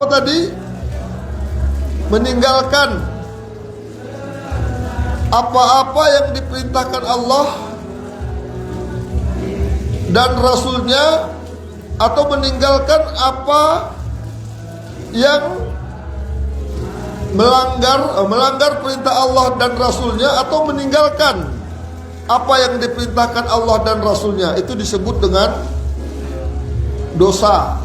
tadi meninggalkan apa-apa yang diperintahkan Allah dan Rasulnya, atau meninggalkan apa yang melanggar perintah Allah dan Rasulnya, atau meninggalkan apa yang diperintahkan Allah dan Rasulnya, itu disebut dengan dosa.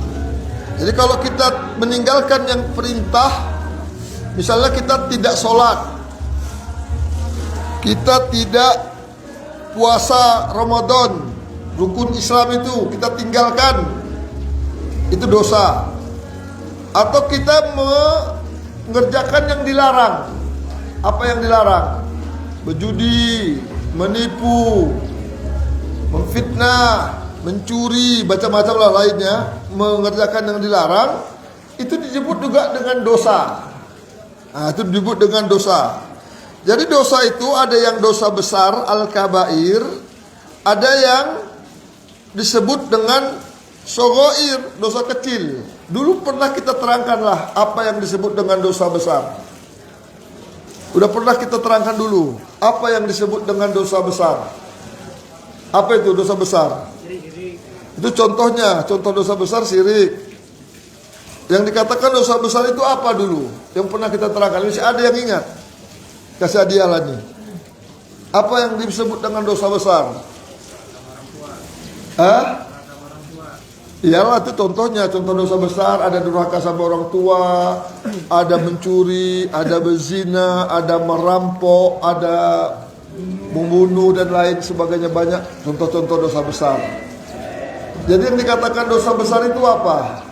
Jadi kalau kita meninggalkan yang perintah, misalnya kita tidak sholat, kita tidak puasa Ramadan, rukun Islam itu kita tinggalkan, itu dosa. Atau kita mengerjakan yang dilarang. Apa yang dilarang? Berjudi, menipu, memfitnah, mencuri, macam-macam lah lainnya, mengerjakan yang dilarang, itu disebut juga dengan dosa. Nah, itu disebut dengan dosa. Jadi dosa itu ada yang dosa besar, al-kabair, ada yang disebut dengan sogoir, dosa kecil. Dulu pernah kita terangkanlah apa yang disebut dengan dosa besar. Udah pernah kita terangkan dulu apa yang disebut dengan dosa besar. Apa itu dosa besar? Itu contohnya, contoh dosa besar syirik. Yang dikatakan dosa besar itu apa dulu? Yang pernah kita terangkan. Masih ada yang ingat? Kasih hadiah lagi. Apa yang disebut dengan dosa besar? Hah? Iyalah, itu contohnya, contoh dosa besar. Ada durhaka sama orang tua, ada mencuri, ada berzina, ada merampok, ada membunuh dan lain sebagainya, banyak contoh-contoh dosa besar. Jadi yang dikatakan dosa besar itu apa?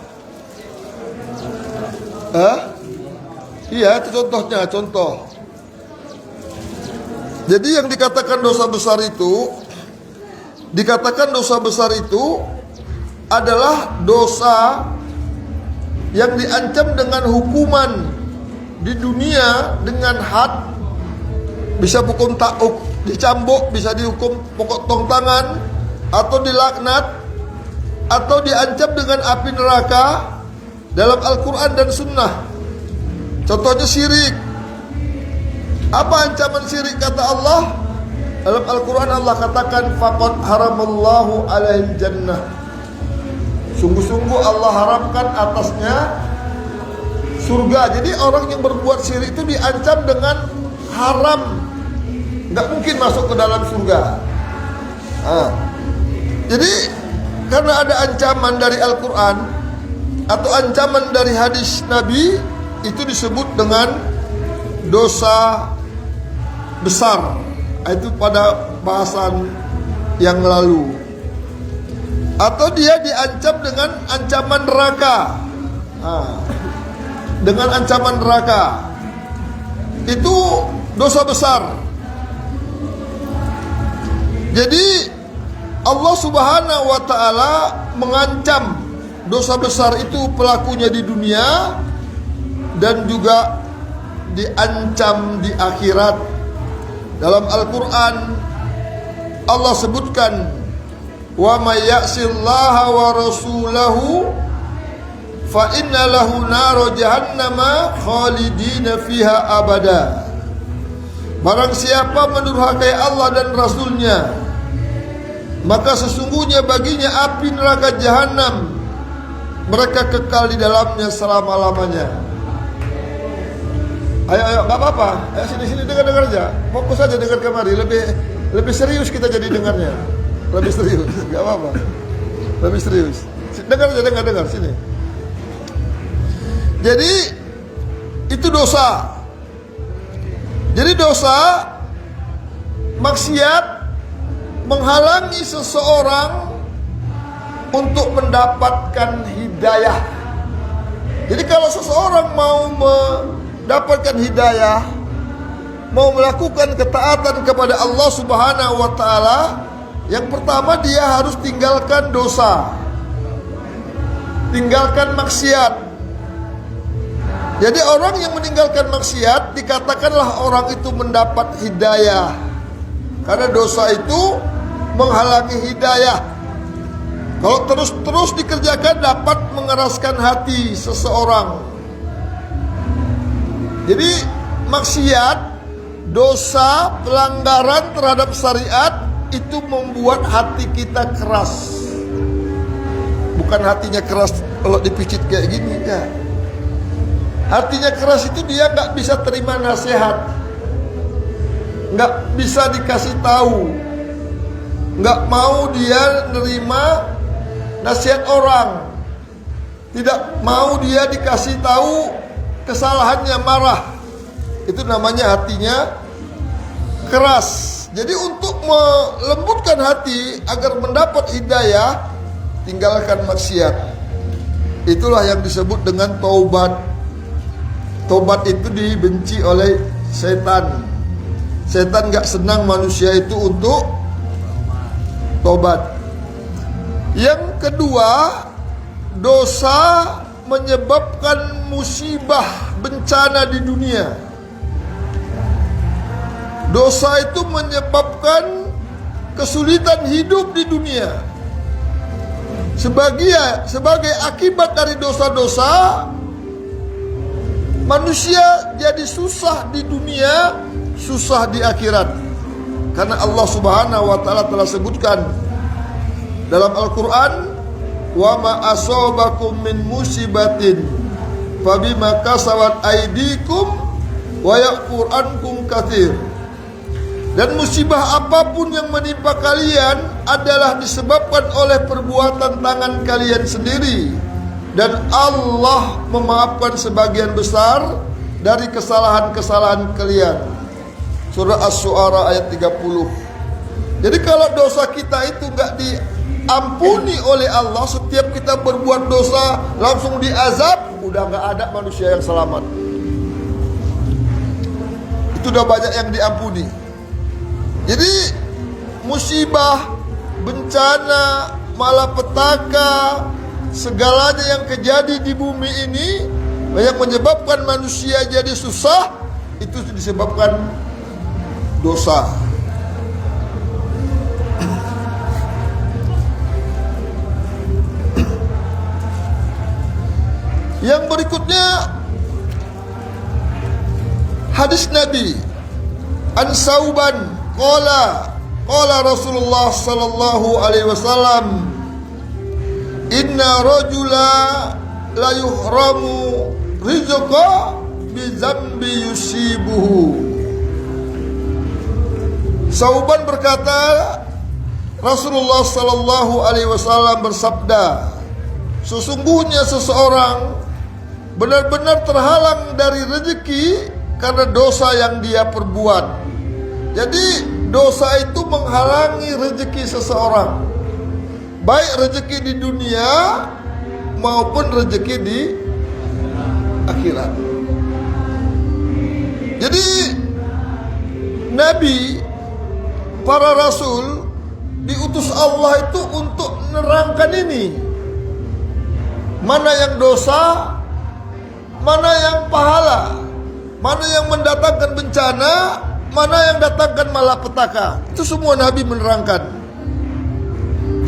Iya, itu contohnya, contoh. Jadi yang dikatakan dosa besar itu, dikatakan dosa besar itu adalah dosa yang diancam dengan hukuman di dunia dengan had, bisa hukum ta'uk, dicambuk, bisa dihukum pokok tong tangan, atau dilaknat, atau diancam dengan api neraka dalam Al-Quran dan Sunnah. Contohnya syirik. Apa ancaman syirik kata Allah? Dalam Al-Quran Allah katakan faqad haramallahu alaihil jannah. Sungguh-sungguh Allah haramkan atasnya surga. Jadi orang yang berbuat syirik itu diancam dengan haram, nggak mungkin masuk ke dalam surga. Jadi karena ada ancaman dari Al-Quran atau ancaman dari hadis Nabi, itu disebut dengan dosa besar. Itu pada bahasan yang lalu. Atau dia diancam dengan ancaman neraka. Dengan ancaman neraka. Itu dosa besar. Jadi Allah Subhanahu wa ta'ala mengancam dosa besar itu pelakunya di dunia, dan juga diancam di akhirat. Dalam Al-Quran Allah sebutkan, wa may ya'sillaha wa rasulahu fa inna lahu naro jahannama khalidina fiha abada. Barang siapa mendurhakai Allah dan Rasulnya, maka sesungguhnya baginya api neraka jahanam, mereka kekal di dalamnya selama-lamanya. Ayo, nggak apa-apa. Ayo sini dengar aja. Fokus aja dengar kemari. Lebih serius kita jadi dengarnya. Lebih serius, nggak apa-apa. Lebih serius. Dengar aja, dengar sini. Jadi itu dosa. Jadi dosa maksiat menghalangi seseorang untuk mendapatkan hidayah. Jadi kalau seseorang mau mendapatkan hidayah, mau melakukan ketaatan kepada Allah Subhanahu wa ta'ala, yang pertama dia harus tinggalkan dosa, tinggalkan maksiat. Jadi orang yang meninggalkan maksiat dikatakanlah orang itu mendapat hidayah, karena dosa itu menghalangi hidayah. Kalau terus dikerjakan dapat mengeraskan hati seseorang, Jadi maksiat, dosa, pelanggaran terhadap syariat itu membuat hati kita keras. Bukan hatinya keras kalau dipicit kayak gini, enggak. Hatinya keras itu dia nggak bisa terima nasihat, nggak bisa dikasih tahu, nggak mau dia nerima nasihat orang, tidak mau dia dikasih tahu kesalahannya, marah. Itu namanya hatinya keras. Jadi untuk melembutkan hati agar mendapat hidayah, tinggalkan maksiat. Itulah yang disebut dengan taubat. Taubat itu dibenci oleh setan. Setan gak senang manusia itu untuk taubat. Yang kedua, dosa menyebabkan musibah, bencana di dunia. Dosa itu menyebabkan kesulitan hidup di dunia. Sebagai akibat dari dosa-dosa, manusia jadi susah di dunia, susah di akhirat. Karena Allah Subhanahu wa taala telah sebutkan dalam Al-Qur'an, "Wa ma asabakum min musibatin fabima kasabat aydikum wa ya'fu ankum katsir." Dan musibah apapun yang menimpa kalian adalah disebabkan oleh perbuatan tangan kalian sendiri, dan Allah memaafkan sebagian besar dari kesalahan-kesalahan kalian. Surah Asy-Syu'ara ayat 30. Jadi kalau dosa kita itu nggak diampuni oleh Allah, setiap kita berbuat dosa langsung diazab, udah nggak ada manusia yang selamat. Itu udah banyak yang diampuni. Jadi musibah, bencana, malapetaka, segalanya yang terjadi di bumi ini yang menyebabkan manusia jadi susah, itu disebabkan dosa. Yang berikutnya, hadis Nabi an Sauban qala Rasulullah sallallahu alaihi wasallam, inna rajula la yuhramu rizqa bi dzambi yusibuhu. Sauban berkata, Rasulullah sallallahu alaihi wasallam bersabda, sesungguhnya seseorang benar-benar terhalang dari rezeki karena dosa yang dia perbuat. Jadi dosa itu menghalangi rezeki seseorang, baik rezeki di dunia maupun rezeki di akhirat. Jadi Nabi, para rasul diutus Allah itu untuk menerangkan ini, mana yang dosa, mana yang pahala, mana yang mendatangkan bencana, mana yang datangkan malapetaka. Itu semua Nabi menerangkan,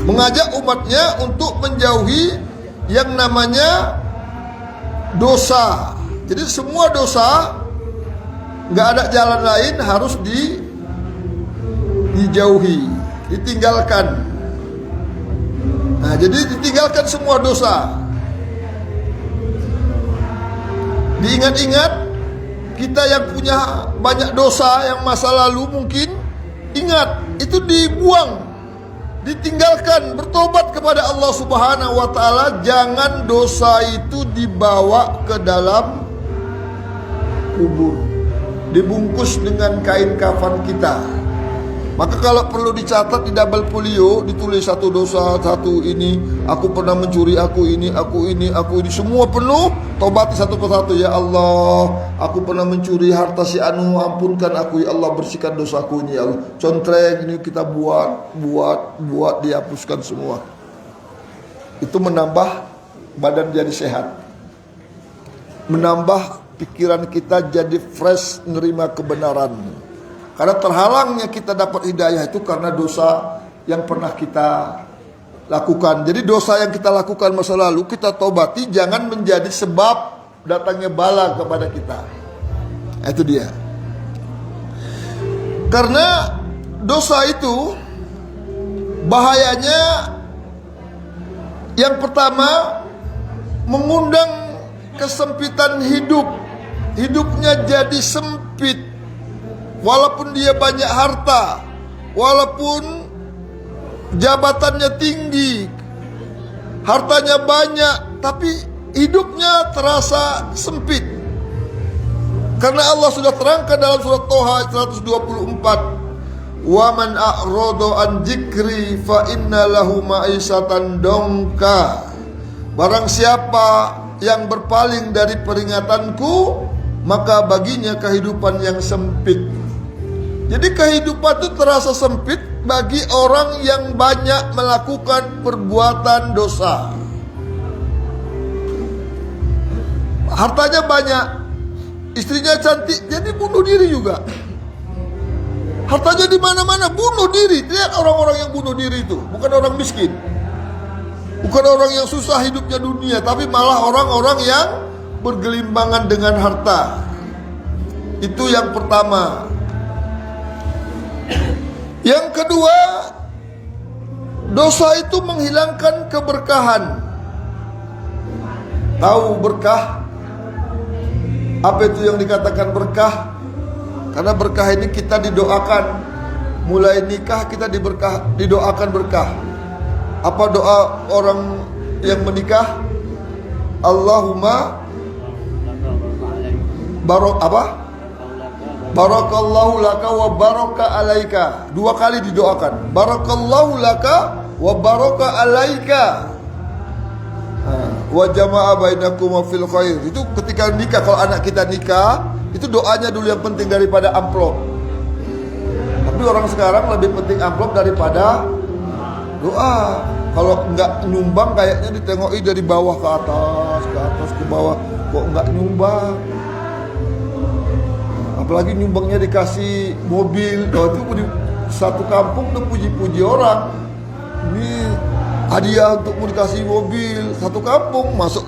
mengajak umatnya untuk menjauhi yang namanya dosa. Jadi semua dosa, nggak ada jalan lain, harus dijauhi, ditinggalkan. Nah, jadi ditinggalkan semua dosa. Diingat-ingat, kita yang punya banyak dosa yang masa lalu mungkin, ingat, itu dibuang, ditinggalkan, bertobat kepada Allah Subhanahu wa taala. Jangan dosa itu dibawa ke dalam kubur, dibungkus dengan kain kafan kita. Maka kalau perlu dicatat di double folio, ditulis satu dosa, satu ini, aku pernah mencuri, aku ini, semua penuh, tobati satu persatu. Ya Allah, aku pernah mencuri harta si anu, ampunkan aku ya Allah, bersihkan dosaku ini ya Allah. Contreng ini kita buat dihapuskan semua. Itu menambah badan jadi sehat, menambah pikiran kita jadi fresh, menerima kebenaran. Karena terhalangnya kita dapat hidayah itu karena dosa yang pernah kita lakukan. Jadi dosa yang kita lakukan masa lalu kita tobati, jangan menjadi sebab datangnya bala kepada kita. Itu dia. Karena dosa itu bahayanya yang pertama mengundang kesempitan hidup. Hidupnya jadi sempit. Walaupun dia banyak harta, walaupun jabatannya tinggi, hartanya banyak, tapi hidupnya terasa sempit. Karena Allah sudah terangkan dalam surat Toha 124, "Wa man a'rada an dzikri fa inna lahu ma'isyatan dongka." Barang siapa yang berpaling dari peringatanku, maka baginya kehidupan yang sempit. Jadi kehidupan itu terasa sempit bagi orang yang banyak melakukan perbuatan dosa. Hartanya banyak, istrinya cantik, jadi bunuh diri juga. Hartanya di mana-mana, bunuh diri. Lihat orang-orang yang bunuh diri itu, bukan orang miskin, bukan orang yang susah hidupnya dunia, tapi malah orang-orang yang bergelimbangan dengan harta. Itu yang pertama. Yang kedua, dosa itu menghilangkan keberkahan. Tahu berkah? Apa itu yang dikatakan berkah? Karena berkah ini kita didoakan. Mulai nikah kita didoakan berkah. Apa doa orang yang menikah? Allahumma Barakallahu laka wa baraka alaika. 2 kali didoakan. Barakallahu laka wa baraka alaika. Wa jama'a bainakum fil khair. Itu ketika nikah, kalau anak kita nikah, itu doanya dulu yang penting daripada amplop. Tapi orang sekarang lebih penting amplop daripada doa. Kalau enggak nyumbang kayaknya ditengoki dari bawah ke atas ke bawah. Kok enggak nyumbang? Apalagi nyumbangnya dikasih mobil. Kalau itu satu kampung udah puji-puji orang. Ini hadiah untuk mau dikasih mobil. Satu kampung masuk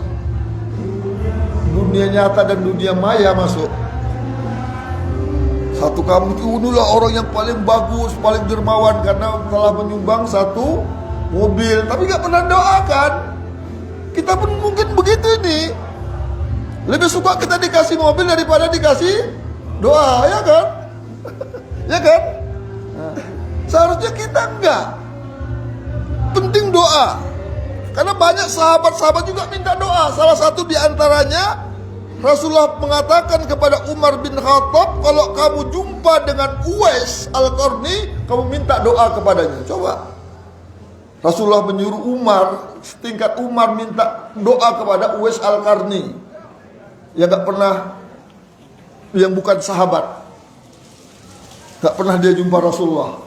dunia nyata dan dunia maya masuk. Satu kampung itu inilah orang yang paling bagus, paling dermawan karena telah menyumbang satu mobil. Tapi gak pernah doakan. Kita pun mungkin begitu nih. Lebih suka kita dikasih mobil daripada dikasih doa, ya kan? Ya kan? Seharusnya kita enggak. Penting doa. Karena banyak sahabat-sahabat juga minta doa. Salah satu di antaranya Rasulullah mengatakan kepada Umar bin Khattab, kalau kamu jumpa dengan Uwais Al-Qarni, kamu minta doa kepadanya. Coba. Rasulullah menyuruh Umar, setingkat Umar minta doa kepada Uwais Al-Qarni. Yang gak pernah, yang bukan sahabat, gak pernah dia jumpa Rasulullah.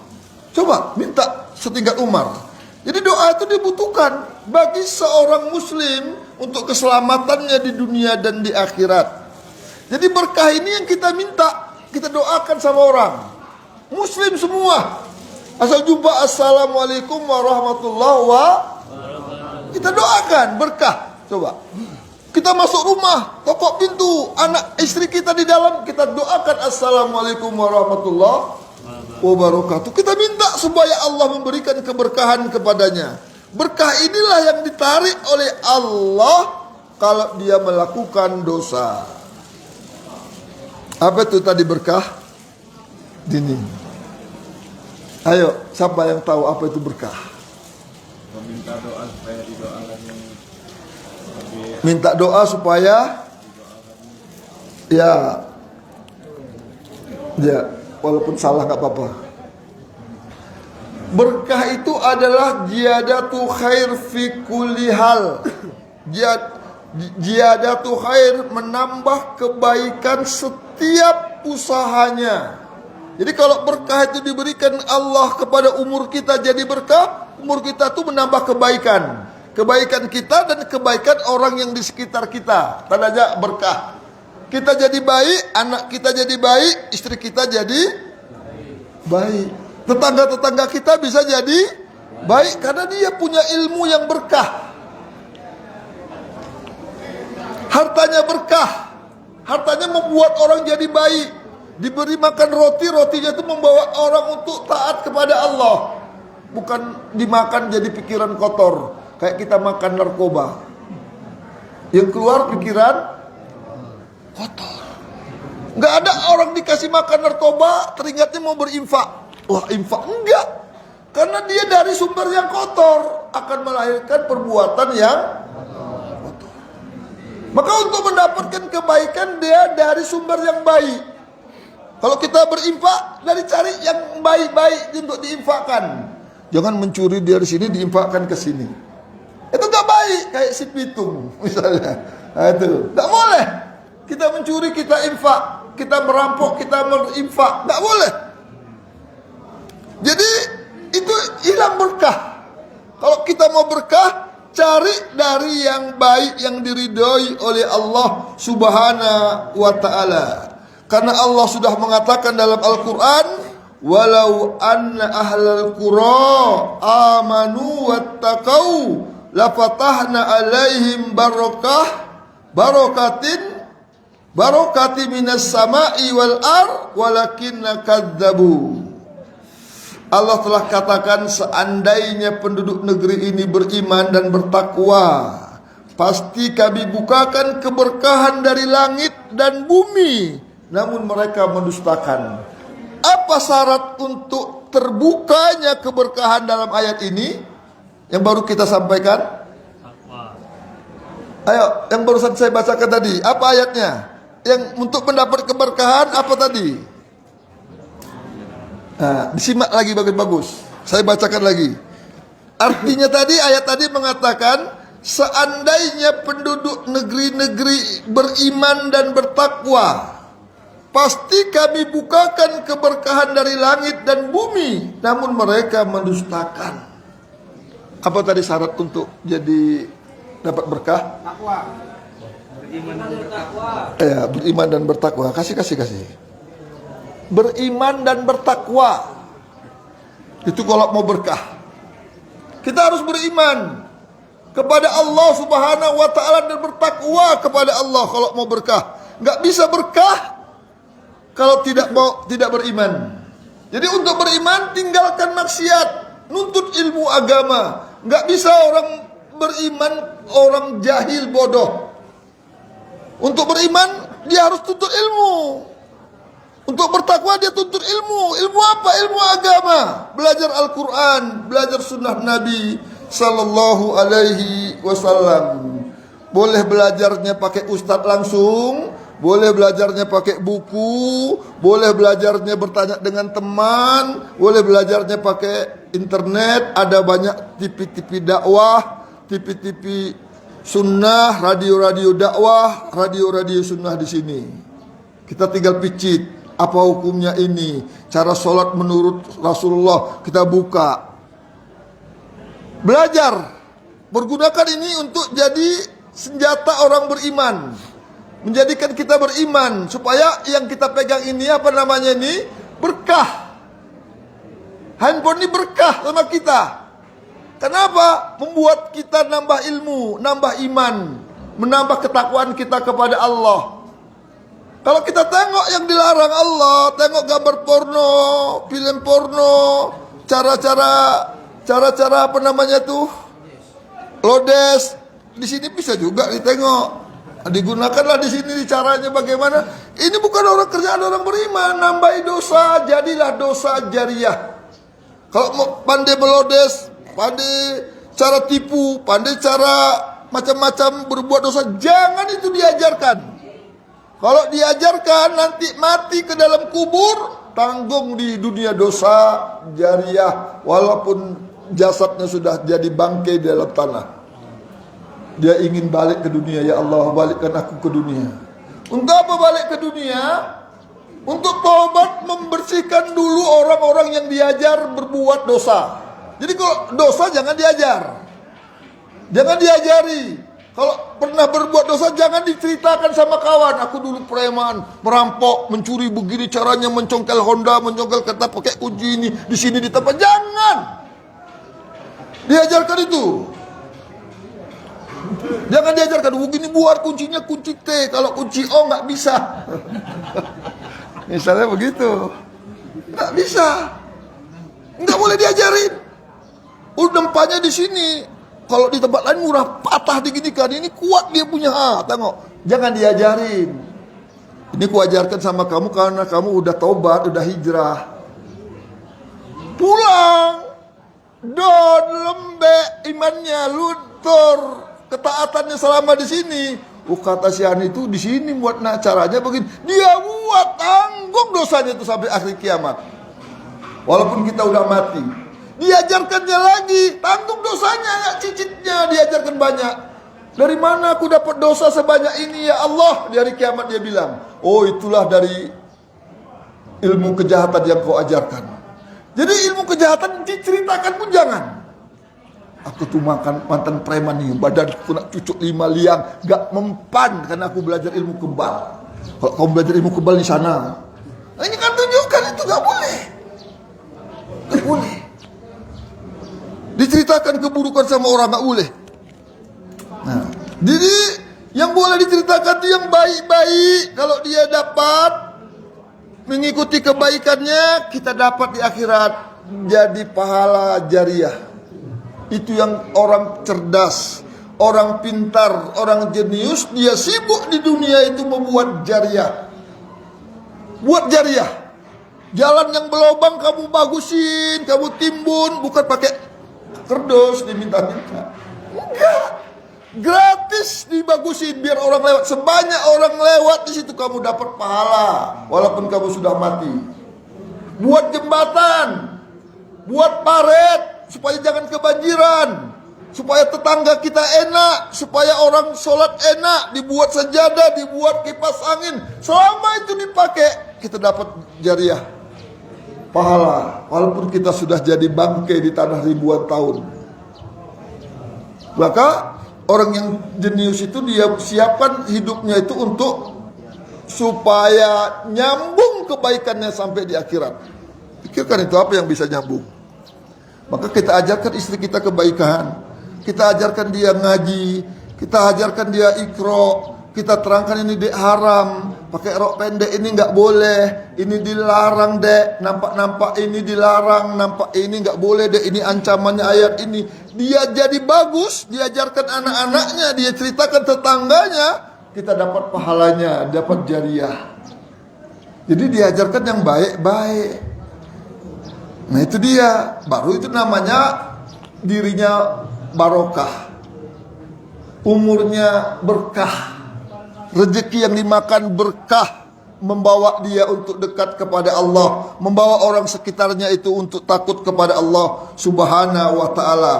Coba minta setingkat Umar. Jadi doa itu dibutuhkan bagi seorang muslim untuk keselamatannya di dunia dan di akhirat. Jadi berkah ini yang kita minta, kita doakan sama orang muslim semua. Asal jumpa assalamualaikum warahmatullahi wabarakatuh, kita doakan berkah. Coba kita masuk rumah, tokok pintu, anak istri kita di dalam, kita doakan assalamualaikum warahmatullahi wabarakatuh. Kita minta supaya Allah memberikan keberkahan kepadanya. Berkah inilah yang ditarik oleh Allah kalau dia melakukan dosa. Apa itu tadi berkah? Dini. Ayo, siapa yang tahu apa itu berkah? Meminta doa supaya didoakan yang minta doa supaya ya walaupun salah nggak apa-apa. Berkah itu adalah ziyadatu khair fi kulli hal. Ziyadatu khair, menambah kebaikan setiap usahanya. Jadi kalau berkah itu diberikan Allah kepada umur kita jadi berkah, umur kita itu menambah kebaikan. Kebaikan kita dan kebaikan orang yang di sekitar kita. Tandanya berkah. Kita jadi baik, anak kita jadi baik, istri kita jadi baik. Tetangga-tetangga kita bisa jadi baik karena dia punya ilmu yang berkah. Hartanya berkah. Hartanya membuat orang jadi baik. Diberi makan roti, rotinya itu membawa orang untuk taat kepada Allah. Bukan dimakan jadi pikiran kotor, kayak kita makan narkoba. Yang keluar pikiran kotor. Nggak ada orang dikasih makan narkoba teringatnya mau berinfak. Wah, infak enggak. Karena dia dari sumber yang kotor akan melahirkan perbuatan yang kotor. Maka untuk mendapatkan kebaikan dia dari sumber yang baik. Kalau kita berinfak dari cari yang baik-baik untuk diinfakkan. Jangan mencuri dari sini diinfakkan ke sini. Itu nggak baik, kayak si pitung misalnya. Nah, itu nggak boleh. Kita mencuri, kita infak. Kita merampok, kita berinfak. Nggak boleh. Jadi itu hilang berkah. Kalau kita mau berkah, cari dari yang baik yang diridhoi oleh Allah Subhanahu wa taala. Karena Allah sudah mengatakan dalam Al-Qur'an, walau anna ahlal qura amanu wattaqau lafatahna alaihim barakati minas sama'i wal ar walakinna kadzabu. Allah telah katakan seandainya penduduk negeri ini beriman dan bertakwa, pasti kami bukakan keberkahan dari langit dan bumi, namun mereka mendustakan. Apa syarat untuk terbukanya keberkahan dalam ayat ini yang baru kita sampaikan? Ayo, yang barusan saya bacakan tadi, apa ayatnya? Yang untuk mendapat keberkahan apa tadi? Nah, disimak lagi bagus-bagus. Saya bacakan lagi. Artinya tadi ayat tadi mengatakan seandainya penduduk negeri-negeri beriman dan bertakwa, pasti kami bukakan keberkahan dari langit dan bumi, namun mereka mendustakan. Apa tadi syarat untuk jadi dapat berkah? Takwa. Beriman dan bertakwa. Ya, beriman dan bertakwa. Kasih. Beriman dan bertakwa. Itu kalau mau berkah. Kita harus beriman kepada Allah Subhanahu wa taala dan bertakwa kepada Allah kalau mau berkah. Enggak bisa berkah kalau tidak beriman. Jadi untuk beriman tinggalkan maksiat, nuntut ilmu agama. Enggak bisa orang beriman orang jahil bodoh. Untuk beriman dia harus tuntut ilmu. Untuk bertakwa dia tuntut ilmu. Ilmu apa? Ilmu agama. Belajar Al-Quran, belajar sunnah Nabi Sallallahu Alaihi Wasallam. Boleh belajarnya pakai ustadz langsung, boleh belajarnya pakai buku, boleh belajarnya bertanya dengan teman, boleh belajarnya pakai internet. Ada banyak TV-TV dakwah, TV-TV sunnah, radio-radio dakwah, radio-radio sunnah di sini. Kita tinggal picit. Apa hukumnya ini? Cara sholat menurut Rasulullah kita buka. Belajar. Pergunakan ini untuk jadi senjata orang beriman. Menjadikan kita beriman. Supaya yang kita pegang ini apa namanya ini? Berkah. Handphone ini berkah sama kita. Kenapa? Membuat kita nambah ilmu, nambah iman, menambah ketakwaan kita kepada Allah. Kalau kita tengok yang dilarang Allah, tengok gambar porno, film porno, cara-cara apa namanya tuh, lodes, di sini bisa juga ditengok, digunakanlah di sini caranya bagaimana. Ini bukan orang kerjaan orang beriman, nambahi dosa, jadilah dosa jariah. Kalau mau pandai melodes, pandai cara tipu, pandai cara macam-macam berbuat dosa, jangan itu diajarkan. Kalau diajarkan nanti mati ke dalam kubur, tanggung di dunia dosa jariah walaupun jasadnya sudah jadi bangkai di dalam tanah. Dia ingin balik ke dunia, ya Allah balikkan aku ke dunia. Untuk apa balik ke dunia? Untuk taubat, membersihkan dulu orang-orang yang diajar berbuat dosa. Jadi kalau dosa jangan diajar, jangan diajari. Kalau pernah berbuat dosa jangan diceritakan sama kawan. Aku dulu preman, merampok, mencuri begini caranya, mencongkel Honda, mencongkel kereta pakai kunci ini, di sini di tempat. Jangan diajarkan itu. Jangan diajarkan, begini buat kuncinya kunci T, kalau kunci O nggak bisa. Misalnya begitu, nggak bisa, nggak boleh diajarin. Nampaknya di sini, kalau di tempat lain murah, patah diginikan. Ini kuat dia punya, tengok. Jangan diajarin. Ini kuajarkan sama kamu karena kamu udah tobat, udah hijrah. Pulang, don lembek imannya, luntur ketaatannya selama di sini. Kata si Ani itu di sini buat caranya begini. Dia buat tanggung dosanya itu sampai akhir kiamat. Walaupun kita udah mati, diajarkannya lagi, tanggung dosanya, cicitnya diajarkan banyak. Dari mana aku dapat dosa sebanyak ini ya Allah? Di hari kiamat dia bilang, oh itulah dari ilmu kejahatan yang kau ajarkan. Jadi ilmu kejahatan diceritakan pun jangan. Aku tuh makan mantan preman nih, badanku nak cucuk 5 liang, gak mempan karena aku belajar ilmu kebal. Kalau kau belajar ilmu kebal di sana, nah ini kan tunjukkan itu gak boleh. Gak boleh. Diceritakan keburukan sama orang gak boleh. Nah, jadi yang boleh diceritakan itu yang baik-baik. Kalau dia dapat mengikuti kebaikannya, kita dapat di akhirat jadi pahala jariah. Itu yang orang cerdas, orang pintar, orang jenius, dia sibuk di dunia itu membuat jariah. Buat jariah. Jalan yang berlobang kamu bagusin, kamu timbun, bukan pakai kerdus diminta-minta. Enggak. Gratis dibagusin biar orang lewat. Sebanyak orang lewat di situ kamu dapat pahala walaupun kamu sudah mati. Buat jembatan, buat paret supaya jangan kebanjiran, supaya tetangga kita enak, supaya orang sholat enak, dibuat sajadah, dibuat kipas angin. Selama itu dipakai, kita dapat jariah, pahala walaupun kita sudah jadi bangkai di tanah ribuan tahun. Maka orang yang jenius itu dia siapkan hidupnya itu untuk supaya nyambung kebaikannya sampai di akhirat. Pikirkan itu apa yang bisa nyambung. Maka kita ajarkan istri kita kebaikan, kita ajarkan dia ngaji, kita ajarkan dia ikro, kita terangkan ini dek haram, pakai rok pendek ini nggak boleh, ini dilarang dek, nampak ini dilarang, nampak ini nggak boleh dek, ini ancamannya ayat ini. Dia jadi bagus, diajarkan anak-anaknya, dia ceritakan tetangganya, kita dapat pahalanya, dapat jariah. Jadi diajarkan yang baik-baik. Nah itu dia, baru itu namanya dirinya barokah, umurnya berkah, rezeki yang dimakan berkah, membawa dia untuk dekat kepada Allah, membawa orang sekitarnya itu untuk takut kepada Allah Subhanahu wa ta'ala.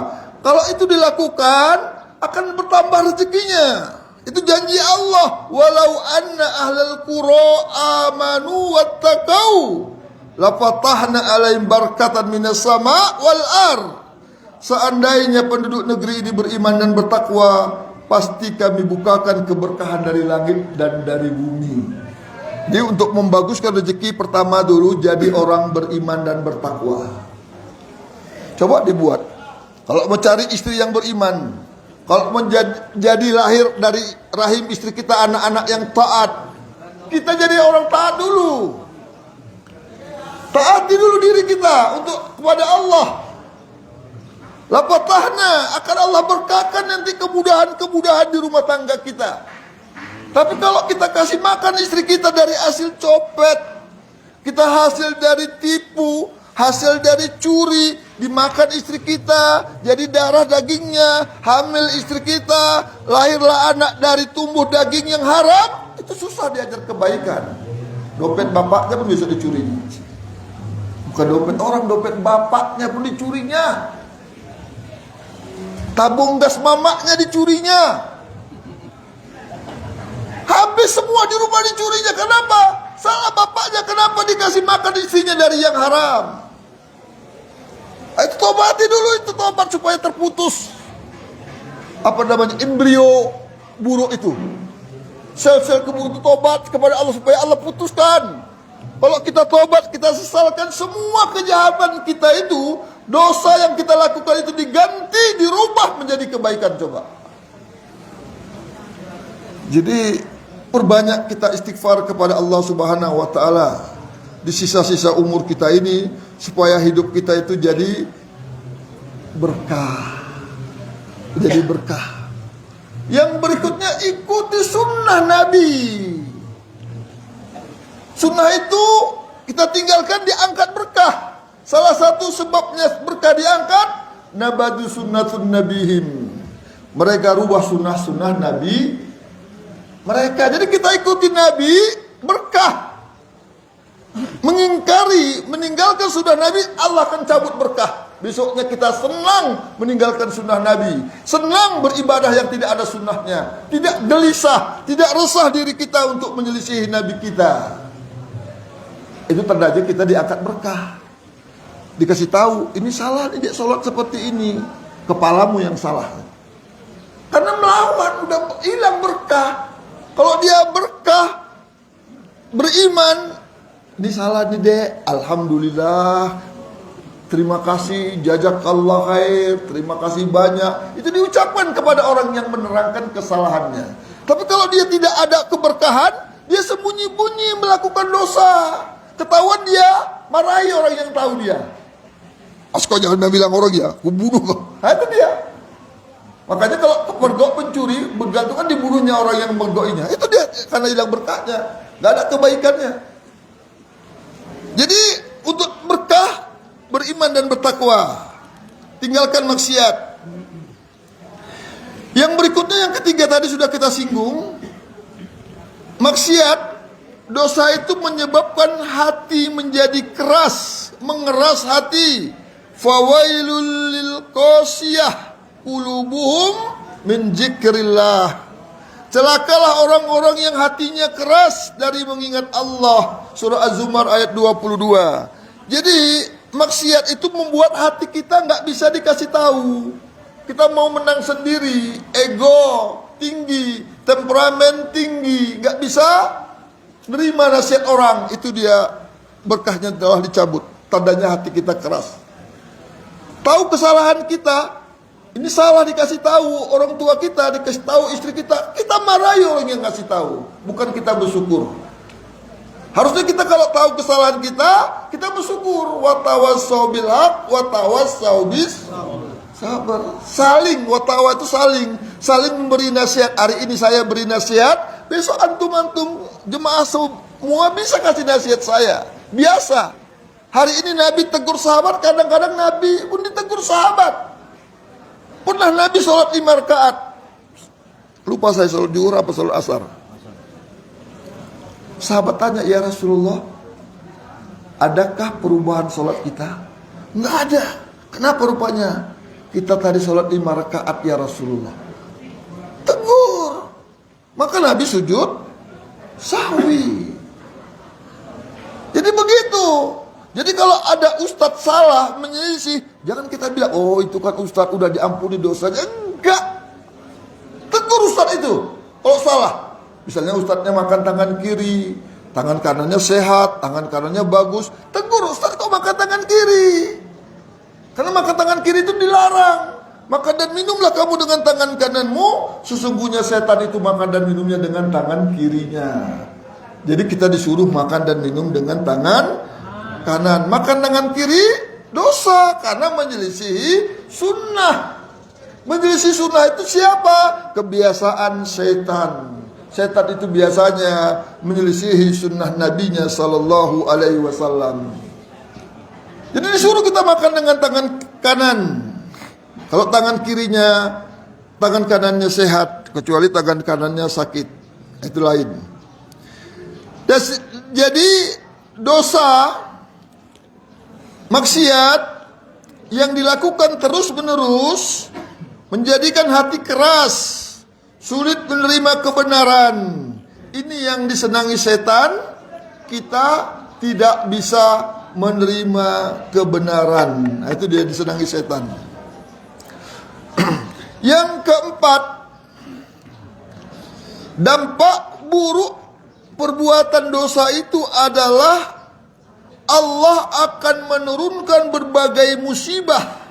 Kalau itu dilakukan akan bertambah rezekinya. Itu janji Allah. Walau anna ahlal qura amanu wattaqau lafatahna alaihim barakatan minas sama wal ar. Seandainya penduduk negeri ini beriman dan bertakwa, pasti kami bukakan keberkahan dari langit dan dari bumi. Jadi untuk membaguskan rezeki pertama dulu jadi orang beriman dan bertakwa. Coba dibuat. Kalau mau cari istri yang beriman, kalau menjadi lahir dari rahim istri kita anak-anak yang taat, kita jadi orang taat dulu. Taati dulu diri kita untuk kepada Allah. Lapatahna akan Allah berkahkan nanti kemudahan-kemudahan di rumah tangga kita. Tapi kalau kita kasih makan istri kita dari hasil copet, kita hasil dari tipu, hasil dari curi, dimakan istri kita, jadi darah dagingnya, hamil istri kita, lahirlah anak dari tumbuh daging yang haram, itu susah diajar kebaikan. Dompet bapaknya pun bisa dicurinya. Bukan dompet orang, dompet bapaknya pun dicurinya. Tabung gas mamaknya dicurinya. Habis semua di rumah dicurinya. Kenapa? Salah bapaknya. Kenapa dikasih makan istrinya dari yang haram? Itu tobati dulu, itu tobat supaya terputus apa namanya embrio buruk itu. Sel-sel keburuk itu tobat kepada Allah supaya Allah putuskan. Kalau kita tobat, kita sesalkan semua kejahatan kita itu, dosa yang kita lakukan itu diganti, dirubah menjadi kebaikan. Coba Jadi perbanyak kita istighfar kepada Allah Subhanahu wa taala di sisa-sisa umur kita ini supaya hidup kita itu jadi berkah. Jadi berkah. Yang berikutnya, ikuti sunnah Nabi. Sunnah itu kita tinggalkan diangkat berkah. Salah satu sebabnya berkah diangkat, nabadu sunnatun nabihim. Mereka rubah sunnah-sunnah Nabi mereka. Jadi kita ikuti Nabi, berkah. Meninggalkan sunnah Nabi, Allah akan cabut berkah. Besoknya kita senang meninggalkan sunnah Nabi, senang beribadah yang tidak ada sunnahnya, tidak gelisah, tidak resah diri kita untuk menyelisihi Nabi kita. Itu tandanya kita diangkat berkah. Dikasih tahu, ini salah nih, dia sholat seperti ini, kepalamu yang salah. Karena melawan, udah hilang berkah. Kalau dia berkah, beriman, ini salah nih dek, alhamdulillah, terima kasih, jazakallah khair, terima kasih banyak. Itu diucapkan kepada orang yang menerangkan kesalahannya. Tapi kalau dia tidak ada keberkahan, dia sembunyi-bunyi melakukan dosa. Ketahuan dia, marahi orang yang tahu dia. Asko jangan bilang orang ya, aku bunuh kau. Nah, itu dia. Makanya kalau kepergok pencuri, bergantungan dibunuhnya orang yang mergoinya. Itu dia, karena hilang berkahnya, gak ada kebaikannya. Jadi untuk berkah, beriman dan bertakwa, tinggalkan maksiat. Yang berikutnya, yang ketiga tadi sudah kita singgung. Maksiat, dosa itu menyebabkan hati menjadi keras, mengeras hati. Fawailul lil qasiyah qulubuhum min dzikrillah. Celakalah orang-orang yang hatinya keras dari mengingat Allah. Surah Az-Zumar ayat 22. Jadi maksiat itu membuat hati kita nggak bisa dikasih tahu. Kita mau menang sendiri, ego tinggi, temperamen tinggi, nggak bisa nerima nasihat orang. Itu dia, berkahnya telah dicabut. Tandanya hati kita keras. Tahu kesalahan kita, ini salah dikasih tahu orang tua kita, dikasih tahu istri kita marahi orang yang ngasih tahu, bukan kita bersyukur. Harusnya kita kalau tahu kesalahan kita bersyukur. Wa tawassau bil haq wa tawassau bis sabar. Saling, wa tawa itu saling memberi nasihat. Hari ini saya beri nasihat, besok antum jemaah semua bisa kasih nasihat saya. Biasa. Hari ini Nabi tegur sahabat, kadang-kadang Nabi pun ditegur sahabat. Pernah Nabi sholat 5 rakaat. Lupa saya sholat zuhur apa sholat asar. Sahabat tanya, ya Rasulullah, adakah perubahan sholat kita? Nggak ada. Kenapa rupanya? Kita tadi sholat 5 rakaat ya Rasulullah. Tegur. Maka Nabi sujud sahwi. Jadi begitu. Jadi kalau ada ustadz salah menyelisih, jangan kita bilang, oh itu kan ustadz udah diampuni dosanya. Enggak. Tegur ustadz itu kalau salah. Misalnya ustadznya makan tangan kiri, tangan kanannya sehat, tangan kanannya bagus. Tegur, ustadz kok makan tangan kiri? Karena makan tangan kiri itu dilarang. Makan dan minumlah kamu dengan tangan kananmu. Sesungguhnya setan itu makan dan minumnya dengan tangan kirinya. Jadi kita disuruh makan dan minum dengan tangan kanan. Makan tangan kiri dosa karena menyelisihi sunnah. Menyelisihi sunnah itu siapa? Kebiasaan setan. Setan itu biasanya menyelisihi sunnah nabinya sallallahu alaihi wasallam. Jadi disuruh kita makan dengan tangan kanan. Kalau tangan kirinya, tangan kanannya sehat, kecuali tangan kanannya sakit, itu lain. Jadi dosa maksiat yang dilakukan terus-menerus menjadikan hati keras, sulit menerima kebenaran. Ini yang disenangi setan, kita tidak bisa menerima kebenaran. Nah, itu dia disenangi setan. Yang keempat, dampak buruk perbuatan dosa itu adalah Allah akan menurunkan berbagai musibah,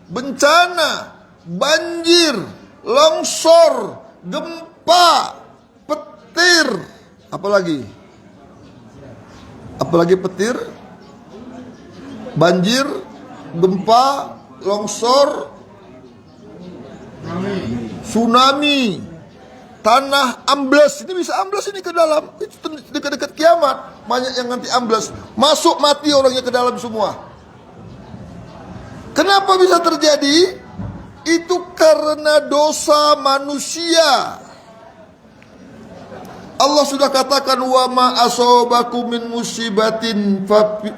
bencana, banjir, longsor, gempa, petir. Apalagi petir, banjir, gempa, longsor, tsunami, tanah ambles. Ini bisa ambles ini ke dalam. Itu dekat-dekat kiamat. Banyak yang nanti ambles. Masuk mati orangnya ke dalam semua. Kenapa bisa terjadi? Itu karena dosa manusia. Allah sudah katakan, wa ma asobakum min musibatin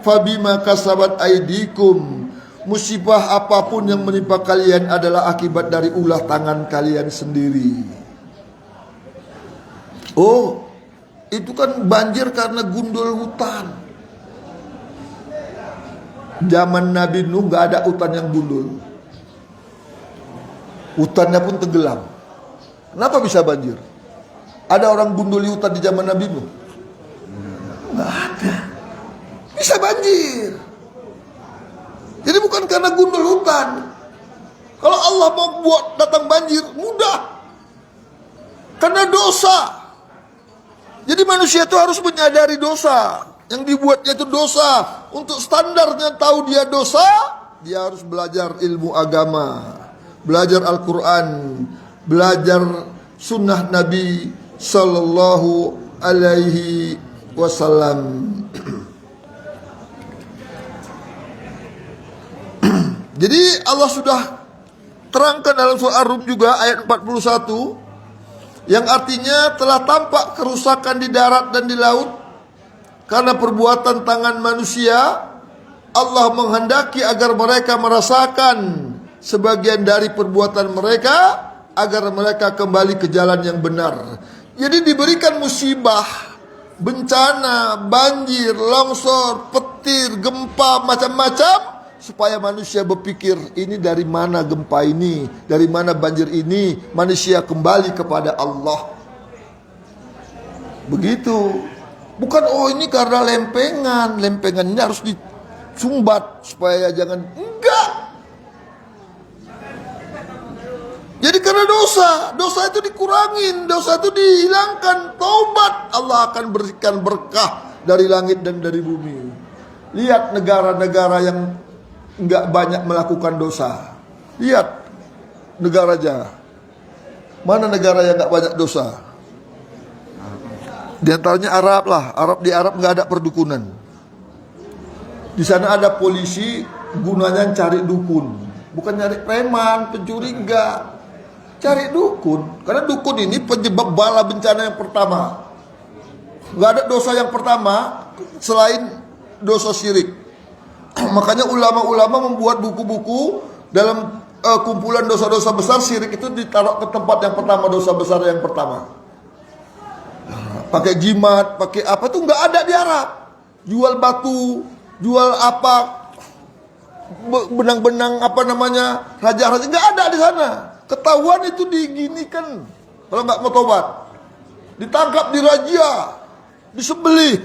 fabima kasabat aidikum. Musibah apapun yang menimpa kalian adalah akibat dari ulah tangan kalian sendiri. Oh, itu kan banjir karena gundul hutan. Zaman Nabi Nuh gak ada hutan yang gundul. Hutannya pun tenggelam. Kenapa bisa banjir? Ada orang gunduli hutan di zaman Nabi Nuh? Nggak ada. Bisa banjir. Jadi bukan karena gundul hutan. Kalau Allah mau buat datang banjir, mudah. Karena dosa. Jadi manusia itu harus menyadari dosa. Yang dibuatnya itu dosa. Untuk standarnya tahu dia dosa, dia harus belajar ilmu agama. Belajar Al-Quran. Belajar sunnah Nabi Sallallahu alaihi wasallam. Jadi Allah sudah terangkan dalam surah Ar-Rum juga ayat 41, yang artinya telah tampak kerusakan di darat dan di laut karena perbuatan tangan manusia. Allah menghendaki agar mereka merasakan sebagian dari perbuatan mereka, agar mereka kembali ke jalan yang benar. Jadi diberikan musibah, bencana, banjir, longsor, petir, gempa, macam-macam, supaya manusia berpikir, ini dari mana gempa ini, dari mana banjir ini. Manusia kembali kepada Allah. Begitu. Bukan, oh ini karena lempengan. Lempengan ini harus disumbat supaya jangan. Enggak. Jadi karena dosa itu dikurangin, dosa itu dihilangkan, taubat, Allah akan berikan berkah dari langit dan dari bumi. Lihat negara-negara yang enggak banyak melakukan dosa. Lihat negara aja. Mana negara yang enggak banyak dosa? Di antaranya Arab lah. Di Arab enggak ada perdukunan. Di sana ada polisi, gunanya cari dukun, bukan nyari preman, pencuri, enggak. Cari dukun. Karena dukun ini penyebab bala bencana yang pertama. Gak ada dosa yang pertama selain dosa syirik. Makanya ulama-ulama membuat buku-buku dalam kumpulan dosa-dosa besar. Syirik itu ditaruh ke tempat yang pertama, dosa besar yang pertama. Pakai jimat, pakai apa tuh nggak ada di Arab. Jual batu, jual apa, benang-benang apa namanya, raja-raja, nggak ada di sana. Ketahuan itu diginikan. Kalau nggak mau tobat, ditangkap, dirajia, disembelih.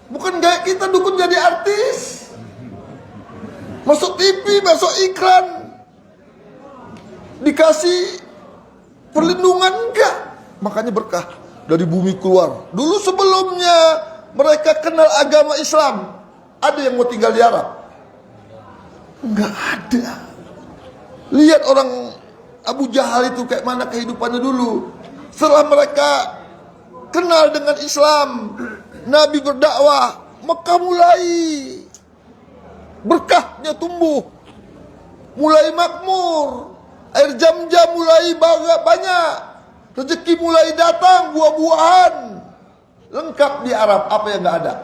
Bukan kayak kita dukun jadi artis, masuk TV, masuk iklan, dikasih perlindungan, enggak. Makanya berkah dari bumi keluar. Dulu sebelumnya mereka kenal agama Islam, ada yang mau tinggal di Arab? Enggak ada. Lihat orang Abu Jahal itu kayak mana kehidupannya dulu. Setelah mereka kenal dengan Islam, Nabi berdakwah, Mekah mulai berkahnya tumbuh, mulai makmur, air Zam-Zam mulai banyak, rezeki mulai datang, buah-buahan lengkap di Arab. Apa yang nggak ada?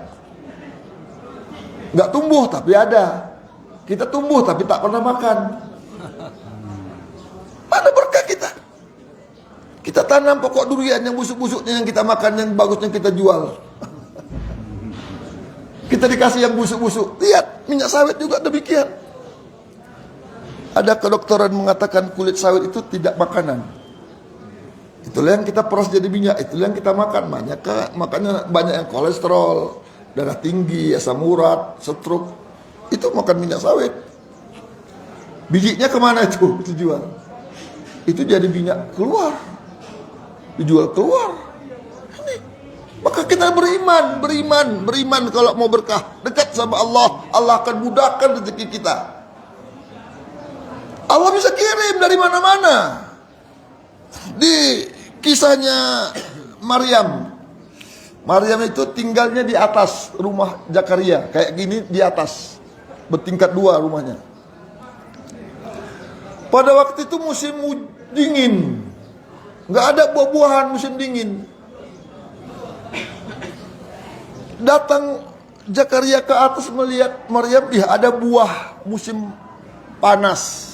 Nggak tumbuh tapi ada. Kita tumbuh tapi tak pernah makan. Mana berkah kita? Kita tanam pokok durian yang busuk-busuknya yang kita makan, yang bagusnya kita jual. Kita dikasih yang busuk-busuk. Lihat, minyak sawit juga demikian. Ada kedokteran mengatakan kulit sawit itu tidak makanan. Itulah yang kita peras jadi minyak, itulah yang kita makan. Makanya banyak yang kolesterol, darah tinggi, asam urat, stroke. Itu makan minyak sawit. Bijinya kemana itu? Dijual. Itu jadi minyak keluar, dijual keluar. Maka kita beriman kalau mau berkah, dekat sama Allah, Allah akan mudahkan rezeki kita. Allah bisa kirim dari mana-mana. Di kisahnya Maryam itu tinggalnya di atas rumah Zakaria, kayak gini di atas, bertingkat 2 rumahnya. Pada waktu itu musim dingin, nggak ada buah-buahan musim dingin. Datang Zakaria ke atas melihat Maryam, ada buah musim panas.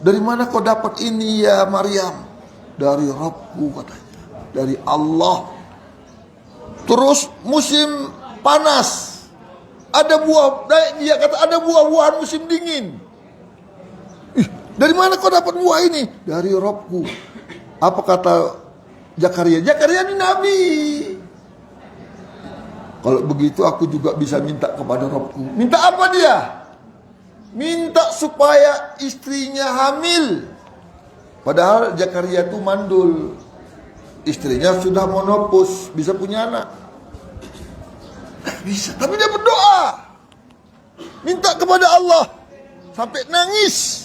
Dari mana kau dapat ini ya Maryam? Dari Rabbku katanya, dari Allah. Terus musim panas, ada buah, dia kata ada buah-buahan musim dingin. Dari mana kau dapat buah ini? Dari Rabbku. Apa kata Zakaria? Zakaria ini nabi. Kalau begitu aku juga bisa minta kepada Rabbku. Minta apa dia? Minta supaya istrinya hamil. Padahal Zakaria itu mandul. Istrinya sudah monopause, bisa punya anak. Bisa, tapi dia berdoa. Minta kepada Allah. Sampai nangis.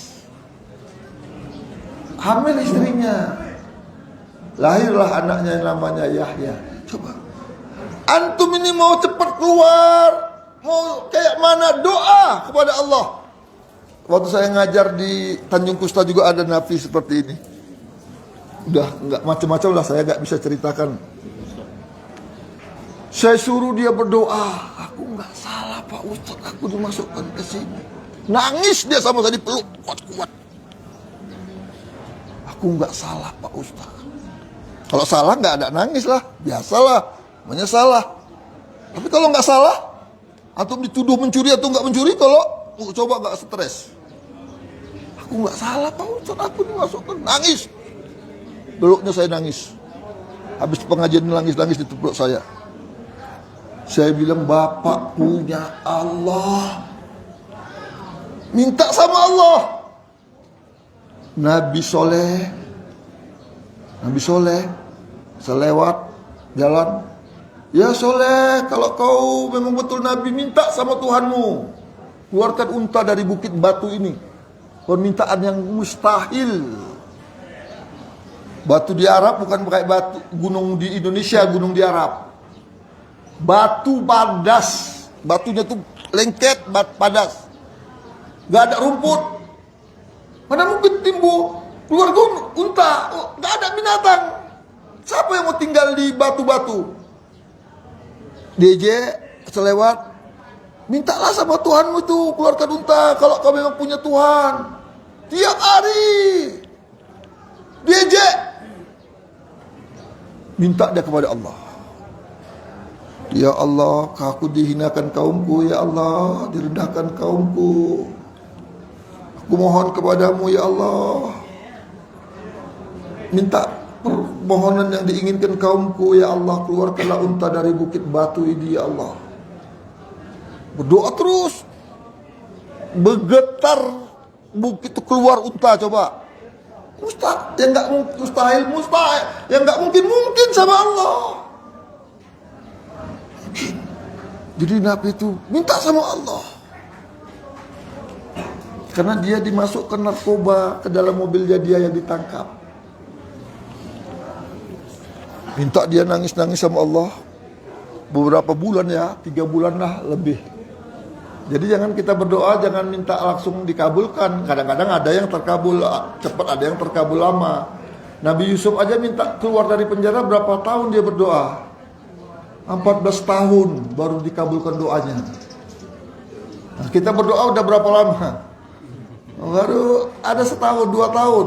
Hamil istrinya. Lahirlah anaknya yang namanya Yahya. Coba. Antum ini mau cepat keluar, mau kayak mana, doa kepada Allah. Waktu saya ngajar di Tanjung Kusta juga ada nabi seperti ini. Udah nggak macam-macam lah, saya nggak bisa ceritakan. Saya suruh dia berdoa. Aku nggak salah Pak Ustadz, aku dimasukkan ke sini. Nangis dia sama saya, dipeluk kuat-kuat. Aku nggak salah Pak Ustadz. Kalau salah nggak ada nangis lah, biasalah, namanya salah. Tapi kalau nggak salah, antum dituduh mencuri atau nggak mencuri, kalau coba nggak stres. Aku nggak salah Pak Ustadz, aku dimasukkan, nangis. Peluknya saya nangis. Habis pengajian nangis-nangis di peluk saya. Saya bilang, Bapak punya Allah. Minta sama Allah. Nabi Soleh selewat jalan. Ya Soleh, kalau kau memang betul Nabi, minta sama Tuhanmu. Keluarkan unta dari bukit batu ini. Permintaan yang mustahil. Batu di Arab bukan kayak batu gunung di Indonesia, gunung di Arab. Batu padas. Batunya tuh lengket, padas. Gak ada rumput. Mana mungkin timbul keluarga unta, gak ada binatang. Siapa yang mau tinggal di batu-batu? DJ selewat, mintalah sama Tuhanmu itu, keluarkan unta kalau kau memang punya Tuhan. Tiap hari DJ minta dia kepada Allah. Ya Allah, aku dihinakan kaumku, ya Allah, direndahkan kaumku. Aku mohon kepadamu ya Allah. Minta permohonan yang diinginkan kaumku ya Allah. Keluarkanlah unta dari bukit batu ini ya Allah. Berdoa terus. Bergetar bukit itu, keluar unta, coba. Mustahil, yang gak mustahil, mustahil. Yang gak mungkin sama Allah. Mungkin. Jadi Nabi itu minta sama Allah. Karena dia dimasukkan narkoba ke dalam mobilnya dia yang ditangkap. Minta dia nangis-nangis sama Allah. Beberapa bulan ya, 3 bulan lah lebih. Jadi jangan kita berdoa, jangan minta langsung dikabulkan. Kadang-kadang ada yang terkabul cepat, ada yang terkabul lama. Nabi Yusuf aja minta keluar dari penjara berapa tahun dia berdoa. 14 tahun baru dikabulkan doanya. Nah, kita berdoa udah berapa lama? Baru ada 1 tahun, 2 tahun.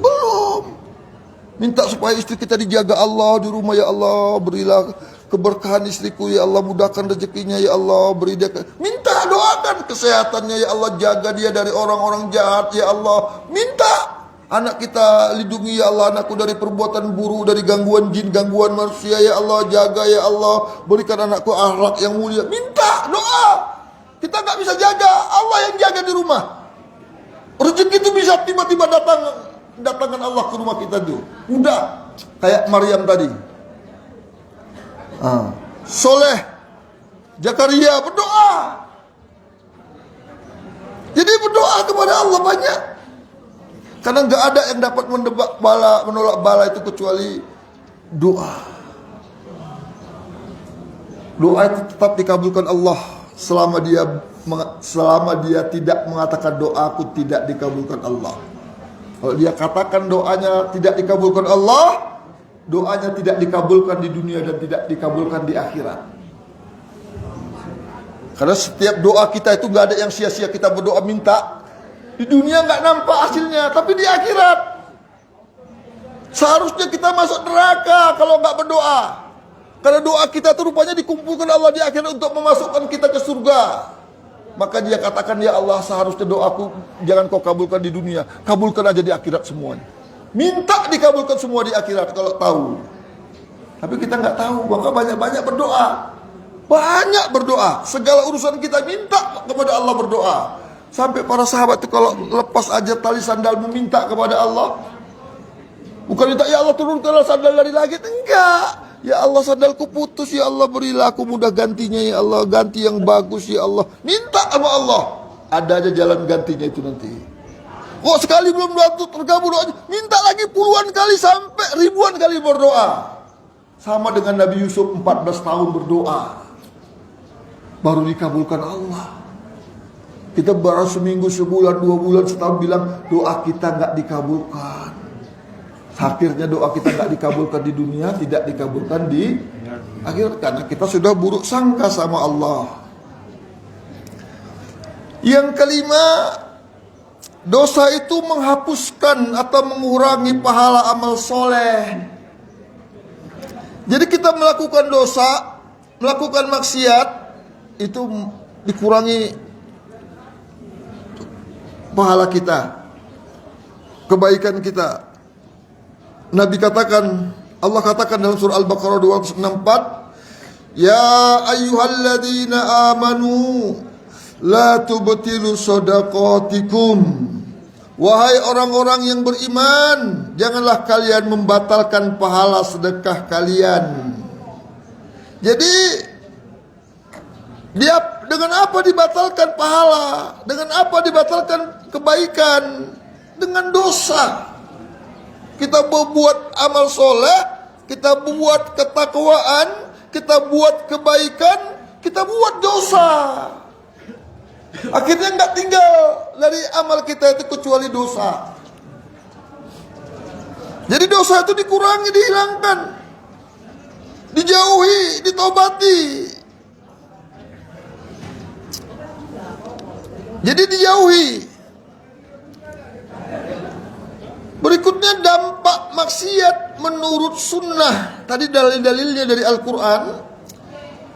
Belum. Minta supaya istri kita dijaga Allah di rumah ya Allah. Berilah keberkahan istriku ya Allah. Mudahkan rezekinya ya Allah. Beri dia minta, doakan kesehatannya ya Allah. Jaga dia dari orang-orang jahat ya Allah. Minta anak kita lindungi ya Allah. Anakku dari perbuatan buruk, dari gangguan jin, gangguan manusia ya Allah. Jaga ya Allah. Berikan anakku akhlak yang mulia. Minta, doa. Kita gak bisa jaga, Allah yang jaga di rumah. Rezeki itu bisa tiba-tiba datang datangkan Allah ke rumah kita tuh. Udah kayak Maryam tadi. Soleh, Zakaria berdoa. Jadi berdoa kepada Allah banyak. Karena nggak ada yang dapat menolak bala itu kecuali doa. Doa itu tetap dikabulkan Allah selama dia tidak mengatakan doaku tidak dikabulkan Allah. Kalau dia katakan doanya tidak dikabulkan Allah, doanya tidak dikabulkan di dunia dan tidak dikabulkan di akhirat. Karena setiap doa kita itu nggak ada yang sia-sia. Kita berdoa minta di dunia nggak nampak hasilnya, tapi di akhirat seharusnya kita masuk neraka kalau nggak berdoa. Karena doa kita itu rupanya dikumpulkan Allah di akhirat untuk memasukkan kita ke surga. Maka dia katakan, ya Allah, seharusnya doaku jangan kau kabulkan di dunia, kabulkan aja di akhirat semuanya. Minta dikabulkan semua di akhirat kalau tahu. Tapi kita nggak tahu, maka banyak-banyak berdoa. Banyak berdoa. Segala urusan kita minta kepada Allah berdoa. Sampai para sahabat itu kalau lepas aja tali sandal meminta kepada Allah. Bukan minta, ya Allah turunkanlah sandal dari langit. Enggak. Ya Allah, sandalku putus, ya Allah berilah aku mudah gantinya, ya Allah, ganti yang bagus, ya Allah. Minta sama Allah. Ada aja jalan gantinya itu nanti. Kok sekali belum terkabul doanya, minta lagi puluhan kali sampai ribuan kali berdoa. Sama dengan Nabi Yusuf 14 tahun berdoa. Baru dikabulkan Allah. Kita baru seminggu, sebulan, 2 bulan, setahun bilang doa kita nggak dikabulkan. Akhirnya doa kita nggak dikabulkan di dunia, tidak dikabulkan di akhirat karena kita sudah buruk sangka sama Allah. Yang kelima, dosa itu menghapuskan atau mengurangi pahala amal soleh. Jadi kita melakukan dosa, melakukan maksiat, itu dikurangi pahala kita, kebaikan kita. Nabi katakan, Allah katakan dalam surah Al-Baqarah 264, ya ayyuhalladzina amanu la tubtilu shadaqatikum. Wahai orang-orang yang beriman, janganlah kalian membatalkan pahala sedekah kalian. Jadi dia dengan apa dibatalkan pahala? Dengan apa dibatalkan kebaikan? Dengan dosa. Kita berbuat amal soleh, kita buat ketakwaan, kita buat kebaikan, kita buat dosa. Akhirnya nggak tinggal dari amal kita itu kecuali dosa. Jadi dosa itu dikurangi, dihilangkan, dijauhi, ditobati. Jadi dijauhi. Berikutnya dampak maksiat menurut sunnah. Tadi dalil-dalilnya dari Al-Quran.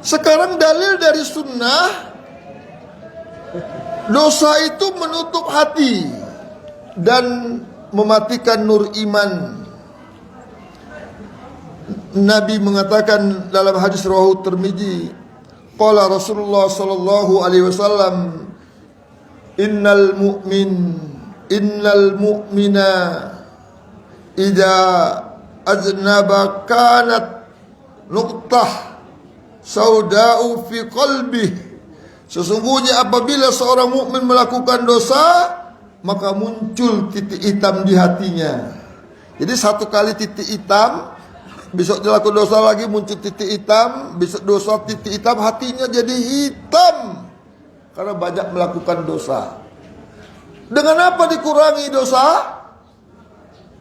Sekarang dalil dari sunnah. Dosa itu menutup hati dan mematikan nur iman. Nabi mengatakan dalam hadis riwayat Tirmidzi, qala Rasulullah sallallahu alaihi wasallam, innal mu'mina idza aznaba kanat nuqtah sauda'u fi qalbih. Sesungguhnya apabila seorang mukmin melakukan dosa, maka muncul titik hitam di hatinya. Jadi satu kali titik hitam, besok dilakukan dosa lagi muncul titik hitam, besok dosa titik hitam, hatinya jadi hitam karena banyak melakukan dosa. Dengan apa dikurangi dosa?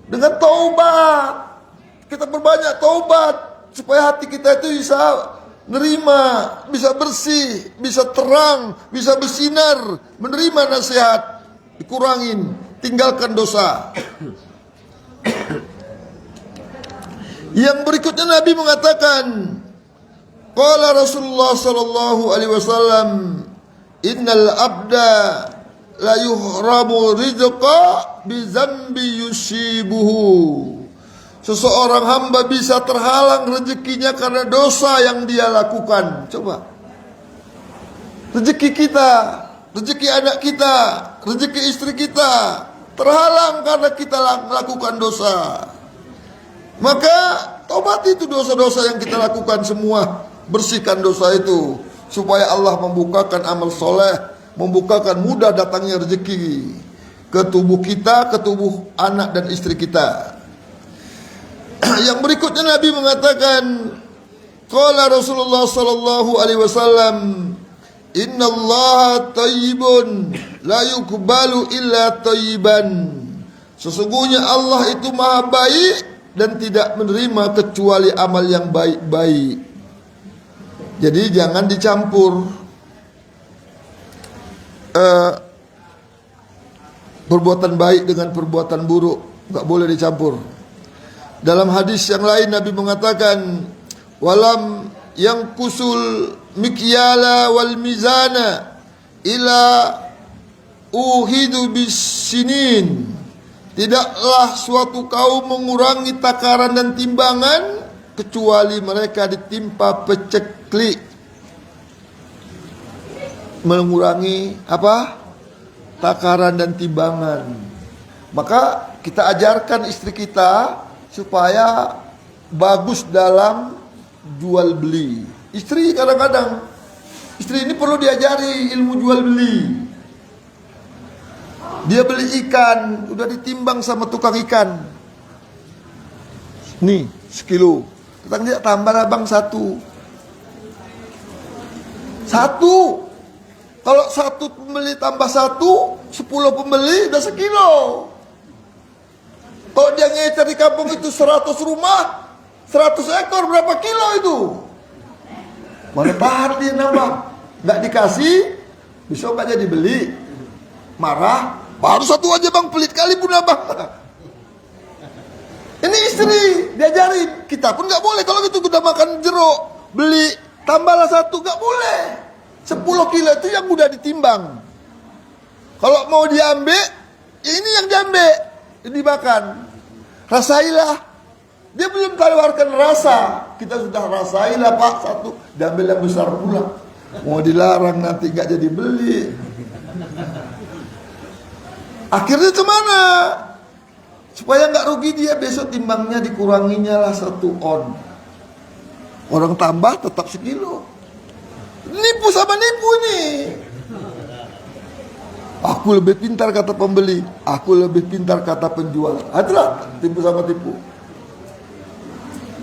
Dengan taubat. Kita perbanyak taubat supaya hati kita itu bisa nerima, bisa bersih, bisa terang, bisa bersinar, menerima nasihat, dikurangin, tinggalkan dosa. Yang berikutnya Nabi mengatakan, qala Rasulullah sallallahu alaihi wasallam, innal abda la yuhramu rizqa bi dzambi yusibuhu. Seseorang hamba bisa terhalang rezekinya karena dosa yang dia lakukan. Coba. Rezeki kita, rezeki anak kita, rezeki istri kita, terhalang karena kita lakukan dosa. Maka tobati itu dosa-dosa yang kita lakukan semua, bersihkan dosa itu supaya Allah membukakan amal soleh, membukakan mudah datangnya rezeki ke tubuh kita, ke tubuh anak dan istri kita. Yang berikutnya Nabi mengatakan, qala Rasulullah sallallahu alaihi wasallam, innallaha thayyibun la yuqbalu illa thayyiban. Sesungguhnya Allah itu maha baik dan tidak menerima kecuali amal yang baik-baik. Jadi jangan dicampur perbuatan baik dengan perbuatan buruk, enggak boleh dicampur. Dalam hadis yang lain Nabi mengatakan, walam yang kusul mikyala wal mizana ila uhidu bisinin. Tidaklah suatu kaum mengurangi takaran dan timbangan kecuali mereka ditimpa peceklik. Mengurangi apa? Takaran dan timbangan. Maka kita ajarkan istri kita supaya bagus dalam jual beli. Istri kadang-kadang, istri ini perlu diajari ilmu jual beli. Dia beli ikan, udah ditimbang sama tukang ikan. Nih, sekilo. Kata dia, tambah lah bang satu. Kalau satu pembeli tambah satu, 10 pembeli udah sekilo. Kalau dia ngecer di kampung itu 100 rumah, 100 ekor, berapa kilo itu? Mana tahan dia nambah. Nggak dikasih, besok nggak jadi beli. Marah, baru satu aja bang, pelit kali pun abang. Ini istri, diajarin. Kita pun nggak boleh kalau gitu, kita makan jeruk, beli, tambahlah satu, nggak boleh. 10 kilo itu yang udah ditimbang. Kalau mau diambil, ya ini yang diambil, dimakan. Rasailah. Dia belum tawarkan rasa, kita sudah rasailah pak satu, diambil yang besar pula. Mau dilarang nanti nggak jadi beli. Akhirnya kemana? Supaya nggak rugi dia, besok timbangnya dikuranginya lah 1 on. Orang tambah tetap sekilo. Nipu sama nipu nih. Aku lebih pintar kata pembeli, aku lebih pintar kata penjual. Itulah tipu sama tipu.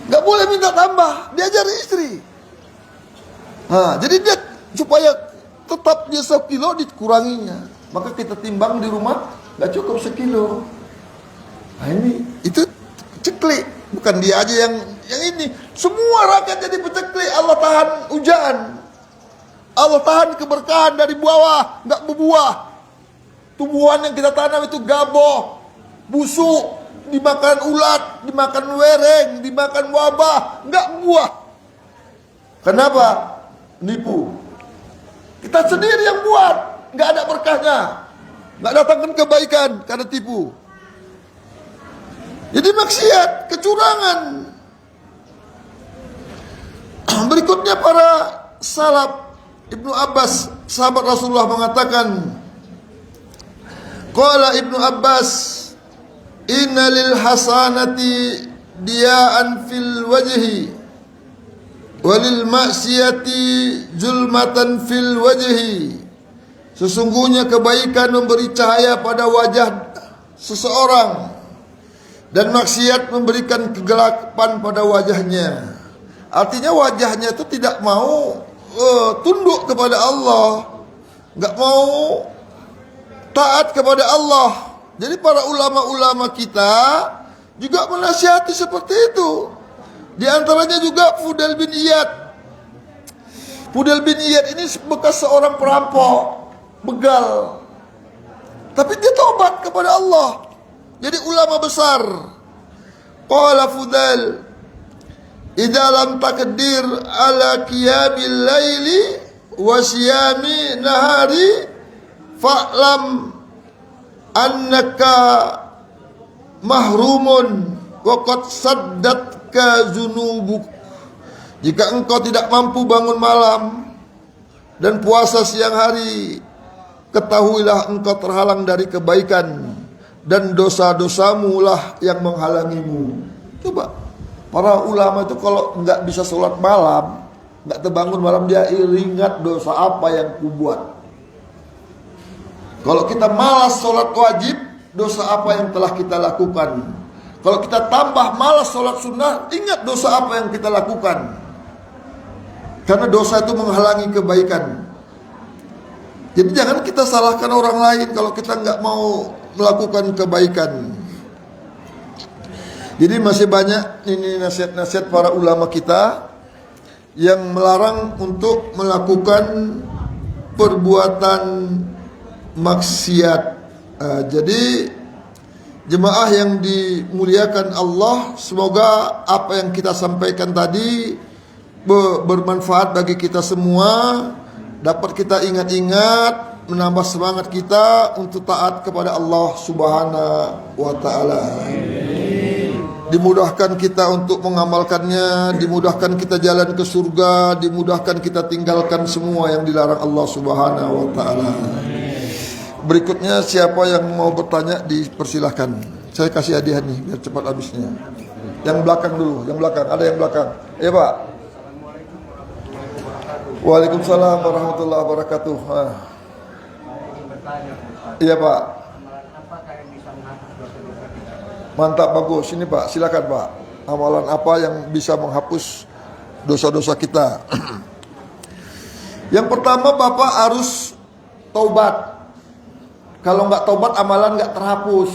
Gak boleh minta tambah, diajari istri. Jadi dia supaya tetap dia 1 kilo dikuranginya. Maka kita timbang di rumah gak cukup 1 kilo. Nah ini, itu ceklik. Bukan dia aja yang ini. Semua rakyat jadi peceklik. Allah tahan hujan. Allah tahan keberkahan dari bawah, gak berbuah. Tumbuhan yang kita tanam itu gaboh, busuk, dimakan ulat, dimakan wereng, dimakan wabah, nggak buah. Kenapa? Nipu. Kita sendiri yang buat, nggak ada berkahnya, nggak datangkan kebaikan karena tipu. Jadi maksiat, kecurangan. Berikutnya para salaf, Ibnu Abbas, sahabat Rasulullah mengatakan, qala Ibnu Abbas, inna lil hasanati diya'an fil wajhi walil maksiyati zulmatan fil wajhi. Sesungguhnya kebaikan memberi cahaya pada wajah seseorang dan maksiat memberikan kegelapan pada wajahnya. Artinya wajahnya itu tidak mau tunduk kepada Allah, nggak mau taat kepada Allah. Jadi para ulama-ulama kita juga menasihati seperti itu. Di antaranya juga Fudail bin Iyad. Fudail bin Iyad ini bekas seorang perampok, begal. Tapi dia tobat kepada Allah. Jadi ulama besar. Qala Fudail, idza lam taqdir ala qiyamil laili wa siyami nahari fa'lam annaka mahrumun wa qad saddatka zunubuk. Jika engkau tidak mampu bangun malam dan puasa siang hari, ketahuilah engkau terhalang dari kebaikan. dan dosa-dosamu lah yang menghalangimu. Coba, para ulama itu kalau nggak bisa sholat malam, nggak terbangun malam, dia ingat dosa apa yang kubuat. Kalau kita malas sholat wajib, dosa apa yang telah kita lakukan. Kalau kita tambah malas sholat sunnah, ingat dosa apa yang kita lakukan. Karena dosa itu menghalangi kebaikan. Jadi jangan kita salahkan orang lain kalau kita nggak mau melakukan kebaikan. Jadi masih banyak ini nasihat-nasihat para ulama kita yang melarang untuk melakukan perbuatan maksiat. Jadi jemaah yang dimuliakan Allah, semoga apa yang kita sampaikan tadi bermanfaat bagi kita semua, dapat kita ingat-ingat, menambah semangat kita untuk taat kepada Allah Subhanahu wa taala. Dimudahkan kita untuk mengamalkannya, dimudahkan kita jalan ke surga, dimudahkan kita tinggalkan semua yang dilarang Allah Subhanahu wa taala. Berikutnya siapa yang mau bertanya dipersilahkan. Saya kasih hadiah nih biar cepat habisnya. Yang belakang dulu, yang belakang. Ada yang belakang. Ya Pak. Waalaikumsalam warahmatullahi wabarakatuh. Iya Pak. Mantap, bagus. Ini Pak, silakan Pak. Amalan apa yang bisa menghapus dosa-dosa kita? Yang pertama, Bapak harus taubat. Kalau nggak taubat, amalan nggak terhapus.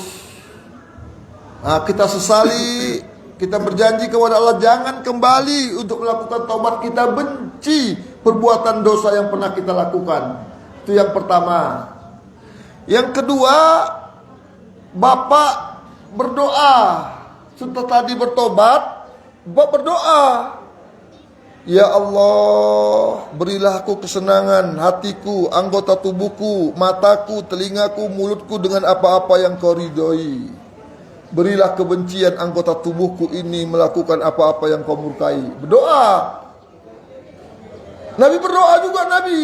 Nah, kita sesali, kita berjanji kepada Allah jangan kembali untuk melakukan taubat. Kita benci perbuatan dosa yang pernah kita lakukan. Itu yang pertama. Yang kedua, Bapak berdoa. Setelah tadi bertobat, Bapak berdoa, ya Allah, berilah aku kesenangan hatiku, anggota tubuhku, mataku, telingaku, mulutku dengan apa-apa yang Kau ridhoi. Berilah kebencian anggota tubuhku ini melakukan apa-apa yang Kau murkai. Berdoa. Nabi berdoa juga Nabi.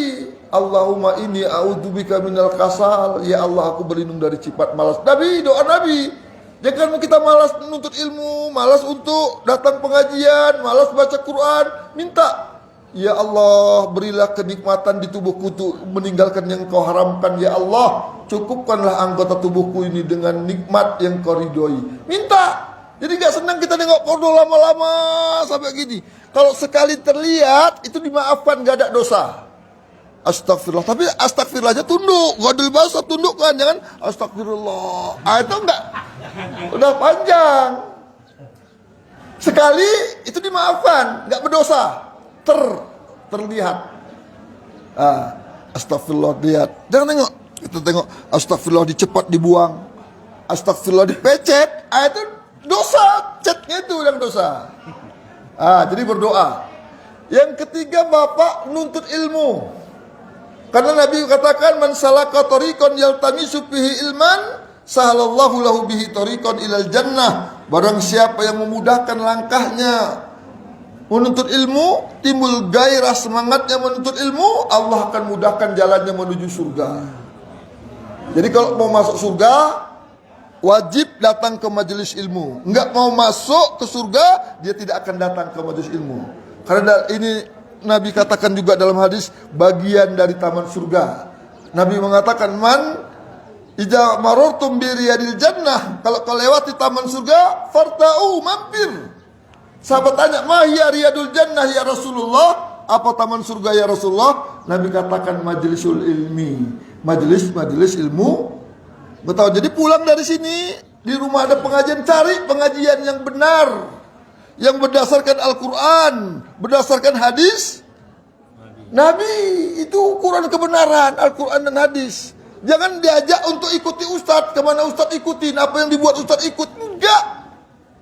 Allahumma inni a'udzubika minal kasal. Ya Allah, aku berlindung dari sifat malas. Nabi, doa Nabi. Jangan kita malas menuntut ilmu, malas untuk datang pengajian, malas baca Quran. Minta, ya Allah, berilah kenikmatan di tubuhku untuk meninggalkan yang Kau haramkan. Ya Allah, cukupkanlah anggota tubuhku ini dengan nikmat yang Kau ridhoi. Minta. Jadi gak senang kita nengok porno lama-lama sampai gini. Kalau sekali terlihat, itu dimaafkan, gak ada dosa. Astagfirullah. Tapi astagfirullahnya tunduk. Ghadul basar tundukkan. Jangan astagfirullah. Itu enggak. Udah panjang. Sekali itu dimaafkan. Enggak berdosa. Terlihat. Astagfirullah lihat. Jangan tengok. Kita tengok. Astagfirullah dicepat dibuang. Astagfirullah dipecet. Itu dosa. Chatnya itu yang dosa. Jadi berdoa. Yang ketiga, Bapak nuntut ilmu. Karena Nabi katakan, man salaka tariqan yaltamisu fihi ilman, sahalallahu lahu bihi tariqan ilal jannah. Barang siapa yang memudahkan langkahnya menuntut ilmu, timbul gairah semangatnya menuntut ilmu, Allah akan mudahkan jalannya menuju surga. Jadi kalau mau masuk surga, wajib datang ke majelis ilmu. Enggak mau masuk ke surga, dia tidak akan datang ke majelis ilmu. Karena ini Nabi katakan juga dalam hadis, bagian dari taman surga. Nabi mengatakan, man idza marartum bi riyadil jannah, kalau kau lewati taman surga, farta'u, mampir. Sahabat tanya, ma hiya riyadul jannah ya Rasulullah? Apa taman surga ya Rasulullah? Nabi katakan, majlisul ilmi, majelis ilmu. Betul. Jadi pulang dari sini, di rumah ada pengajian, cari pengajian yang benar, yang berdasarkan Al-Quran, berdasarkan hadis Nabi. Itu ukuran kebenaran, Al-Quran dan hadis. Jangan diajak untuk ikuti Ustadz. Kemana Ustadz ikutin, apa yang dibuat Ustadz ikut. Enggak.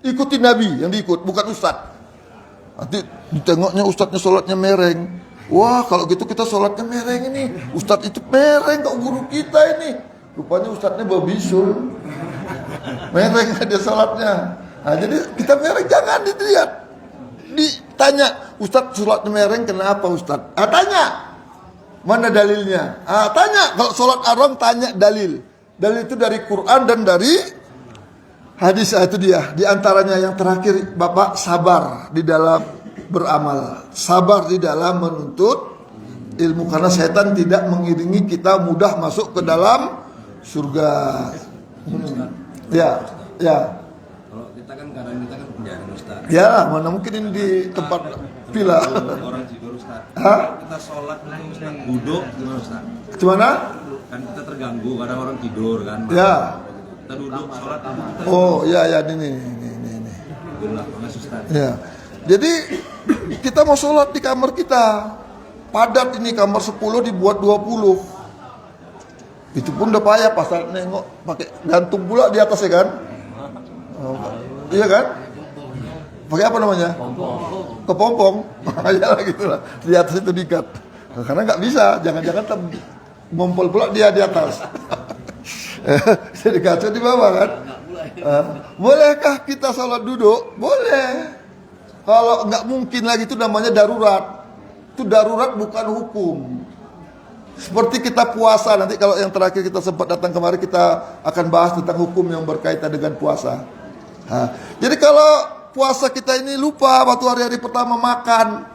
Ikuti Nabi yang diikut, bukan Ustadz. Nanti ditengoknya Ustadznya sholatnya mereng. Wah, kalau gitu kita sholatnya mereng ini. Ustadz itu mereng kok guru kita ini. Rupanya Ustadznya babisul. Mereng ada sholatnya. Jadi kita mereng, jangan dilihat. Ditanya, Ustadz sholatnya mereng kenapa Ustadz? Tanya, mana dalilnya? Tanya, kalau sholat haram tanya dalil. Dalil itu dari Quran dan dari hadis. Itu dia. Di antaranya yang terakhir, Bapak sabar di dalam beramal, sabar di dalam menuntut ilmu, karena setan tidak mengiringi kita mudah masuk ke dalam surga. Ya. Kalau kita kan kadang kita kan penjara Ustaz. Ya, mana mungkin ini di tempat villa. Orang tidur Ustaz. Hah? Kita sholat itu Ustaz, duduk gimana Ustaz? Gimana? Kan kita terganggu, kadang orang tidur kan. Ya. Kita duduk sholat kita Oh, ya ini. duduk Mas Ustaz. Ya. Jadi kita mau sholat di kamar kita, padat ini, kamar 10 dibuat 20. Itu pun udah payah, pasal nengok pakai gantung pula di atas, ya kan? Oh, iya kan? Pakai apa namanya? Kepompong. Ya gitu lah. Di atas itu diikat. Karena nggak bisa, jangan-jangan ngompol pula dia di atas. Jadi kacau di bawah kan? Bolehkah kita sholat duduk? Boleh. Kalau nggak mungkin lagi, itu namanya darurat. Itu darurat, bukan hukum. Seperti kita puasa, nanti kalau yang terakhir kita sempat datang kemarin, kita akan bahas tentang hukum yang berkaitan dengan puasa. Jadi kalau puasa kita ini lupa waktu hari-hari pertama makan,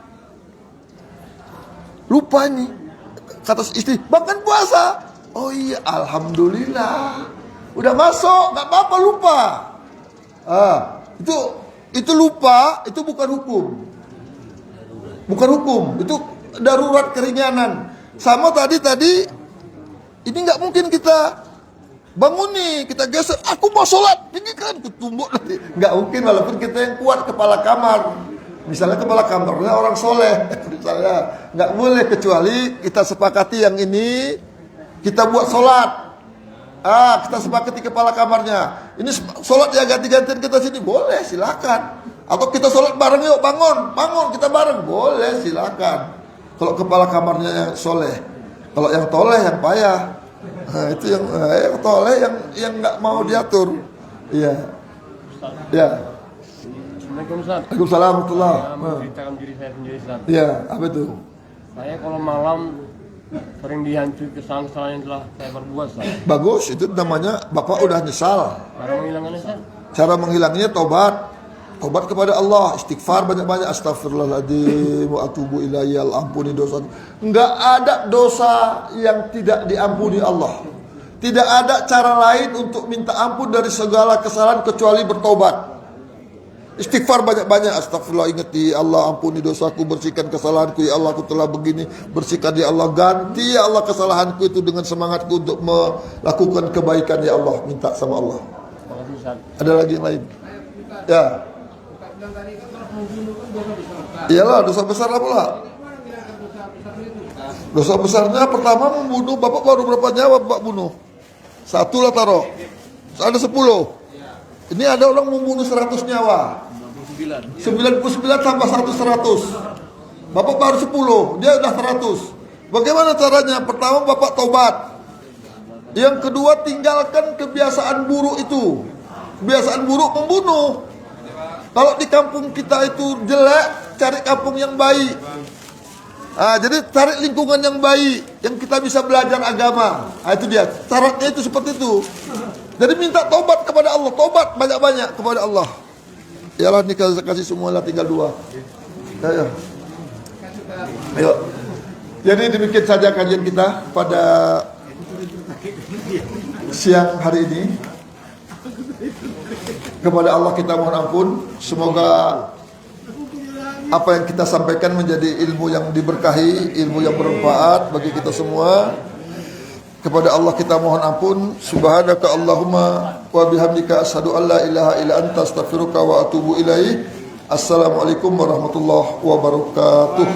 lupa ini, kata istri, makan puasa. Oh iya, alhamdulillah, udah masuk, nggak apa-apa, lupa. Itu lupa, itu bukan hukum. Bukan hukum, itu darurat, keringanan. Sama tadi ini nggak mungkin kita bangun nih, kita geser, aku mau sholat, ini kan kutumbuk nanti. Nggak mungkin, walaupun kita yang kuat kepala kamar. Misalnya kepala kamarnya orang soleh, misalnya nggak boleh, kecuali kita sepakati yang ini kita buat sholat. Kita sepakati kepala kamarnya, ini sholat ya ganti-gantian kita sini, boleh, silakan. Atau kita sholat bareng, yuk bangun kita bareng, boleh, silakan. Kalau kepala kamarnya yang soleh, kalau yang toleh yang payah. Itu yang toleh yang nggak mau diatur. Iya. Ya. Assalamualaikum Ustaz. Waalaikumsalam warahmatullahi. Saya menceritakan diri saya sendiri Ustaz. Iya, apa itu? Saya kalau malam sering dihantui kesalahan-kesalahan yang telah saya perbuat Ustaz. Bagus, itu namanya Bapak udah nyesal. Cara menghilangkannya Ustaz? Cara menghilanginya tobat. Tobat kepada Allah, istighfar banyak-banyak, astagfirullahaladzim wa atubu ilayhi, ampuni dosa. Enggak ada dosa yang tidak diampuni Allah. Tidak ada cara lain untuk minta ampun dari segala kesalahan kecuali bertobat. Istighfar banyak-banyak, astagfirullah, ingeti Allah, ampuni dosaku, bersihkan kesalahanku ya Allah, aku telah begini, bersihkan ya Allah, ganti ya Allah kesalahanku itu dengan semangatku untuk melakukan kebaikan ya Allah, minta sama Allah. Makasih Ustaz. Ada lagi yang lain? Ya. Iyalah, dosa besar apa pula? Dosa besarnya pertama membunuh. Bapak baru berapa nyawa Bapak bunuh? 1 lah taruh. Ada 10. Ini ada orang membunuh 100 nyawa. 99 tambah 100. Bapak baru 10, dia udah 100. Bagaimana caranya? Pertama Bapak tobat. Yang kedua, tinggalkan kebiasaan buruk itu. Kebiasaan buruk membunuh. Kalau di kampung kita itu jelek, cari kampung yang baik. Jadi cari lingkungan yang baik, yang kita bisa belajar agama. Itu dia. Syaratnya itu seperti itu. Jadi minta tobat kepada Allah, tobat banyak-banyak kepada Allah. Yalah, nih kasih semua lah, tinggal 2. Ayo. Jadi demikian saja kajian kita pada siang hari ini. Kepada Allah kita mohon ampun. Semoga apa yang kita sampaikan menjadi ilmu yang diberkahi, ilmu yang bermanfaat bagi kita semua. Kepada Allah kita mohon ampun. Subhanaka Allahumma wa bihamdika asyhadu an la ilaha illa anta astaghfiruka wa atubu ilaik. Assalamualaikum warahmatullahi wabarakatuh.